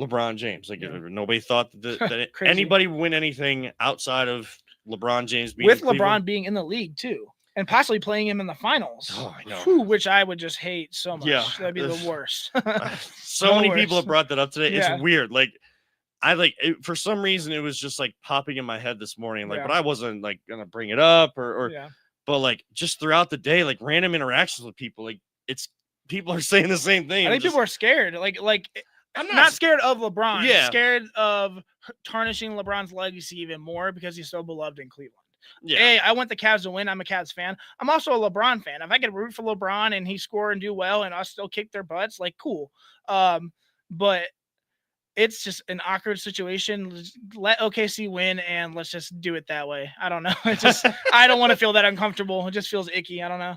LeBron James. Like nobody thought that anybody would win anything outside of LeBron James being with LeBron being in the league too, and possibly playing him in the finals. Oh, I know. Which I would just hate so much. Yeah, that'd be the worst. So many people have brought that up today. It's weird. Like for some reason it was just like popping in my head this morning. Like, but I wasn't like gonna bring it up or but like just throughout the day, like random interactions with people, like people are saying the same thing. I think people are scared. Like I'm not scared of LeBron. Yeah. I'm scared of tarnishing LeBron's legacy even more because he's so beloved in Cleveland. Yeah. Hey, I want the Cavs to win. I'm a Cavs fan. I'm also a LeBron fan. If I could root for LeBron and he score and do well and I still kick their butts, like cool. But it's just an awkward situation. Let OKC win and let's just do it that way. I don't know. It's just I don't want to feel that uncomfortable. It just feels icky. I don't know.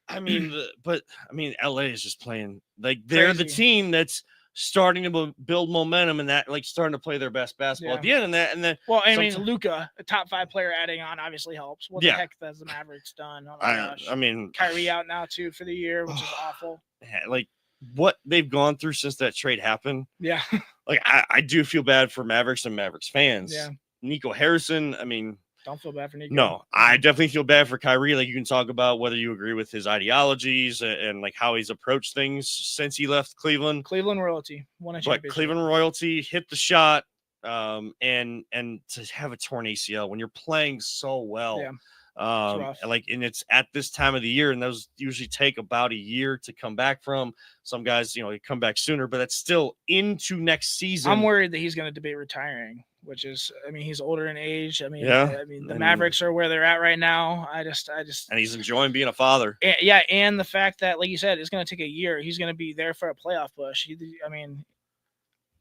I mean, LA is just playing like they're the team that's starting to build momentum and that like starting to play their best basketball at the end. And then I mean, Luka, a top 5 player adding on obviously helps. What the heck has the Mavericks done? Oh my gosh. I mean, Kyrie out now too for the year, which is awful. Like what they've gone through since that trade happened. Yeah. Like I do feel bad for Mavericks and Mavericks fans. Yeah. Nico Harrison, I mean, don't feel bad for Nico. No, I definitely feel bad for Kyrie. Like you can talk about whether you agree with his ideologies and like how he's approached things since he left Cleveland. Cleveland royalty won a championship. But Cleveland royalty hit the shot, and to have a torn ACL when you're playing so well. Yeah. And it's at this time of the year, and those usually take about a year to come back from. Some guys, they come back sooner, but that's still into next season. I'm worried that he's going to debate retiring, which is, I mean, he's older in age. I mean, the Mavericks are where they're at right now. I just, and he's enjoying being a father. And the fact that, like you said, it's going to take a year. He's going to be there for a playoff push. I mean,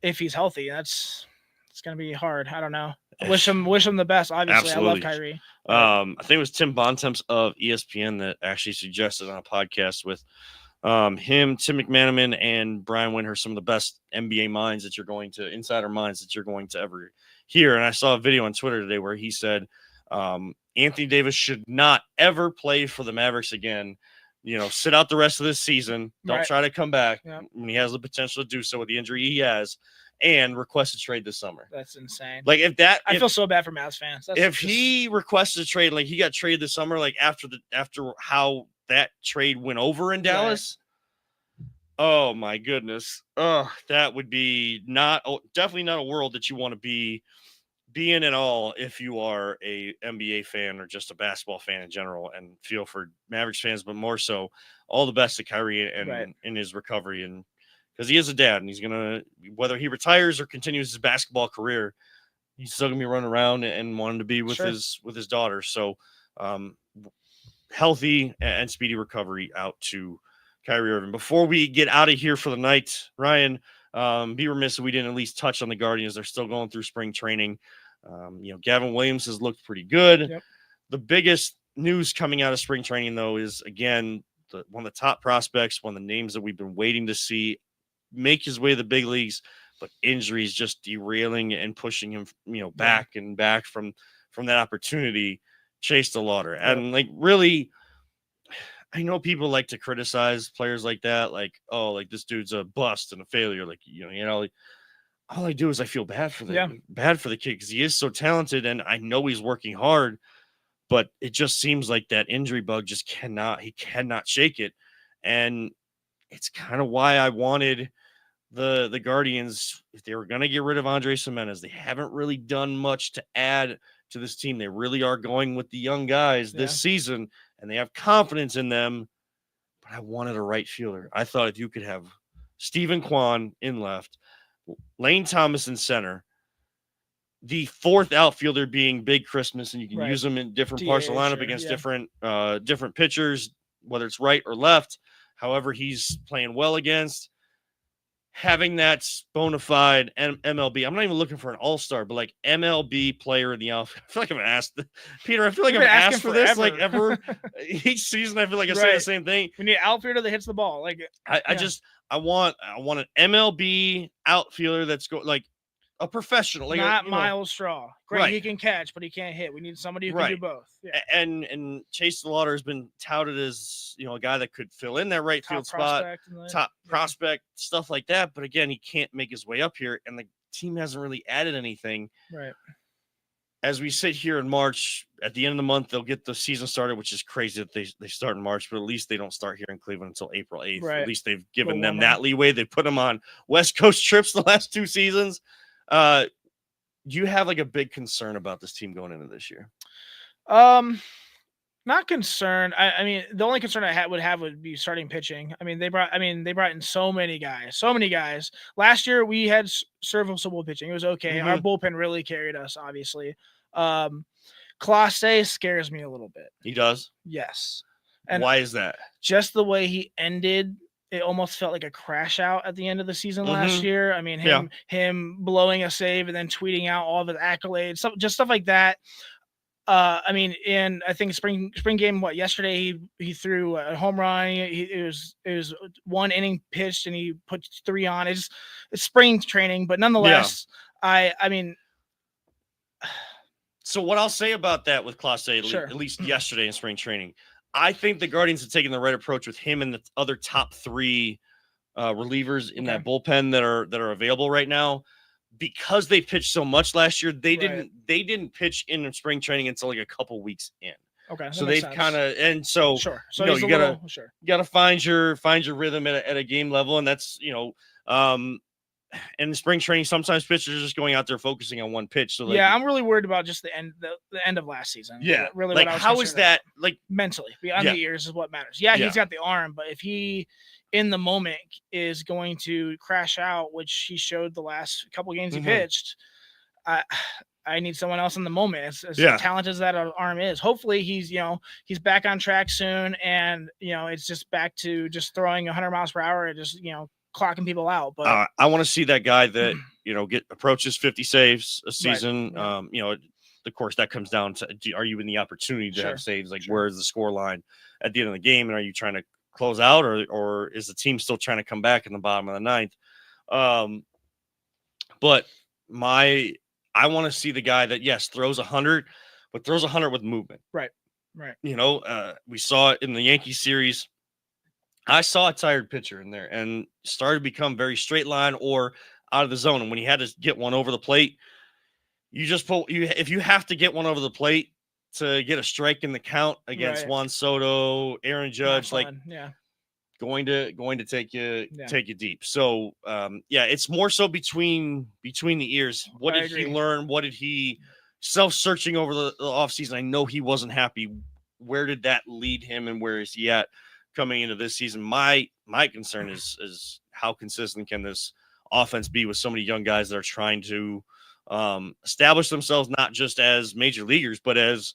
if he's healthy, it's going to be hard. I don't know. Wish him the best. Obviously, absolutely. I love Kyrie. I think it was Tim Bontemps of ESPN that actually suggested on a podcast with him, Tim McManaman, and Brian Windhorst, some of the best NBA minds that insider minds that you're going to ever hear. And I saw a video on Twitter today where he said Anthony Davis should not ever play for the Mavericks again. Sit out the rest of this season. Don't try to come back when he has the potential to do so with the injury he has. And request a trade this summer. That's insane. Like I feel so bad for Mavs fans. He requested a trade, like he got traded this summer, like after how that trade went over in Dallas. Right. Oh my goodness. Oh, that would be definitely not a world that you want to be in at all if you are a NBA fan or just a basketball fan in general, and feel for Mavericks fans, but more so all the best to Kyrie and in his recovery, and because he is a dad, and he's gonna, whether he retires or continues his basketball career, he's still gonna be running around and wanting to be with his daughter. So, healthy and speedy recovery out to Kyrie Irving. Before we get out of here for the night, Ryan, be remiss if we didn't at least touch on the Guardians. They're still going through spring training. Gavin Williams has looked pretty good. Yep. The biggest news coming out of spring training, though, is again one of the top prospects, one of the names that we've been waiting to see make his way to the big leagues, but injuries just derailing and pushing him, back and back from that opportunity. Chase DeLauder. And like, really, I know people like to criticize players like that, like, oh, like this dude's a bust and a failure. Like, like, all I do is I feel bad for the kid because he is so talented, and I know he's working hard, but it just seems like that injury bug he cannot shake it. And it's kind of why I wanted the Guardians, if they were going to get rid of Andrés Giménez, they haven't really done much to add to this team. They really are going with the young guys this season, and they have confidence in them. But I wanted a right fielder. I thought if you could have Stephen Kwan in left, Lane Thomas in center, the fourth outfielder being Big Christmas, and you can use them in different parts of the lineup against different pitchers, whether it's right or left, however he's playing well against. having that bona fide MLB. I'm not even looking for an all-star, but like MLB player in the outfield. I feel like I've asked Peter. I feel like We've I've been asking asked for this like forever. ever each season. I feel like I say the Right. same thing. We need an outfielder that hits the ball. Like I want an MLB outfielder that's like a professional, like not Miles Straw. Great, right. He can catch, but he can't hit. We need somebody who can Right. do both. Yeah. And Chase DeLauder has been touted as a guy that could fill in that right Top field spot, top prospect, stuff like that. But again, he can't make his way up here, and the team hasn't really added anything. Right. As we sit here in March, at the end of the month, they'll get the season started, which is crazy that they start in March, but at least they don't start here in Cleveland until April 8th. Right. At least they've given them that leeway. They put them on West Coast trips the last 2 seasons. Do you have like a big concern about this team going into this year? Not concerned. I mean, the only concern I would be starting pitching. I mean, they brought in so many guys. Last year we had serviceable pitching. It was okay. Mm-hmm. Our bullpen really carried us, obviously. Clase scares me a little bit. He does? Yes. And why is that? Just the way he ended, it almost felt like a crash out at the end of the season last year. I mean, him blowing a save and then tweeting out all of his accolades, stuff like that. I mean, in I think spring game, yesterday he threw a home run. It was 1 inning pitched and he put 3 on. It's spring training, but nonetheless, I mean. So what I'll say about that with Clase, at least yesterday in spring training, I think the Guardians have taken the right approach with him and the other top 3 relievers in that bullpen that are available right now. Because they pitched so much last year, they didn't pitch in spring training until like a couple weeks in. Okay, so they've kind of So you gotta find your rhythm at a game level, and that's in spring training sometimes pitchers are just going out there focusing on one pitch. So I'm really worried about just the end of last season. Yeah, really. Like how is that like mentally beyond the ears is what matters. He's got the arm, but if he in the moment is going to crash out, which he showed the last couple games he pitched, I need someone else in the moment. As talented as that arm is, hopefully he's back on track soon, and it's just back to just throwing 100 miles per hour and just clocking people out. But I want to see that guy that approaches 50 saves a season. Right. Of course, that comes down to are you in the opportunity to have saves? Like where is the score line at the end of the game, and are you trying to close out, or is the team still trying to come back in the bottom of the 9th? But I want to see the guy that throws 100, but throws 100 with movement. Right. We saw it in the Yankees series. I saw a tired pitcher in there and started to become very straight line or out of the zone. And when he had to get one over the plate, you just if you have to get one over the plate to get a strike in the count against Juan Soto, Aaron Judge, going to take you deep. So it's more so between the ears. What did he learn? What did he self-searching over the offseason? I know he wasn't happy. Where did that lead him, and where is he at coming into this season? My concern is how consistent can this offense be with so many young guys that are trying to establish themselves not just as major leaguers, but as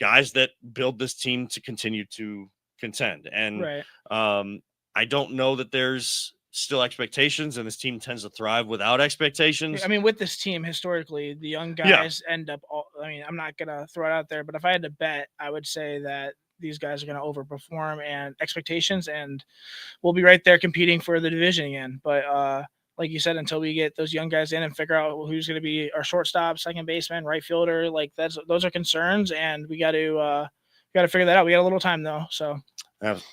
guys that build this team to continue to contend. And I don't know that there's still expectations, and this team tends to thrive without expectations. I mean, with this team historically, the young guys end up I'm not gonna throw it out there, but if I had to bet, I would say that these guys are going to overperform and expectations, and we'll be right there competing for the division again. But like you said, until we get those young guys in and figure out who's going to be our shortstop, second baseman, right fielder, those are concerns, and we got to figure that out. We got a little time though, so.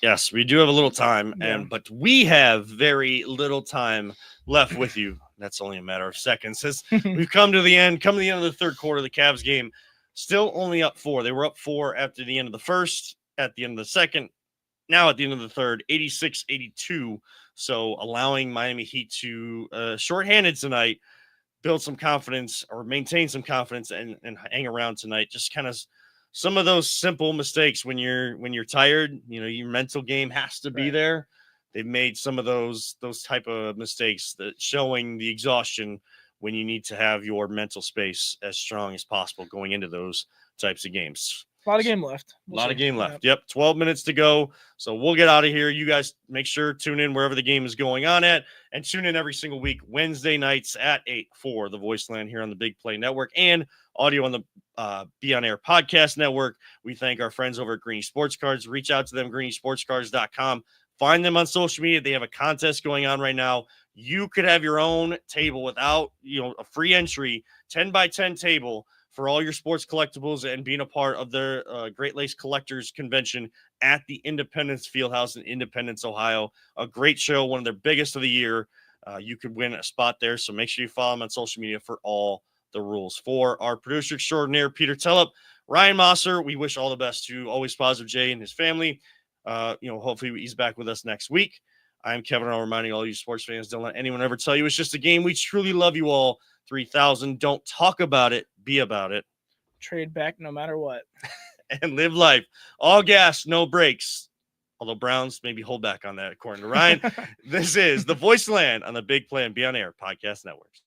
Yes, we do have a little time, but we have very little time left with you. That's only a matter of seconds. As we've come to the end of the third quarter, the Cavs game still only up 4. They were up 4 after the end of the first, at the end of the second, now at the end of the third, 86-82. So allowing Miami Heat to shorthanded tonight, build some confidence or maintain some confidence and hang around tonight. Just kind of some of those simple mistakes when you're tired, your mental game has to be there. They've made some of those type of mistakes, that showing the exhaustion when you need to have your mental space as strong as possible going into those types of games. A lot of game left. A lot of game left. Yep. 12 minutes to go. So we'll get out of here. You guys make sure tune in wherever the game is going on at, and tune in every single week, Wednesday nights at 8 for the Voiceland here on the Big Play Network and audio on the Be On Air Podcast Network. We thank our friends over at Greeny Sports Cards. Reach out to them, greenysportscards.com. Find them on social media. They have a contest going on right now. You could have your own table without, a free entry, 10 by 10 table for all your sports collectibles and being a part of their Great Lakes Collectors Convention at the Independence Fieldhouse in Independence, Ohio. A great show, one of their biggest of the year. You could win a spot there, so make sure you follow them on social media for all the rules. For our producer extraordinaire, Peter Tellup, Ryan Mosser, we wish all the best to Always Positive Jay and his family. Hopefully he's back with us next week. I'm Kevin. I'll reminding all you sports fans, don't let anyone ever tell you it's just a game. We truly love you all. 3,000. Don't talk about it. Be about it. Trade back no matter what. And live life. All gas, no brakes. Although Browns maybe hold back on that, according to Ryan. This is the Voiceland on the Big Play and Be On Air Podcast Networks.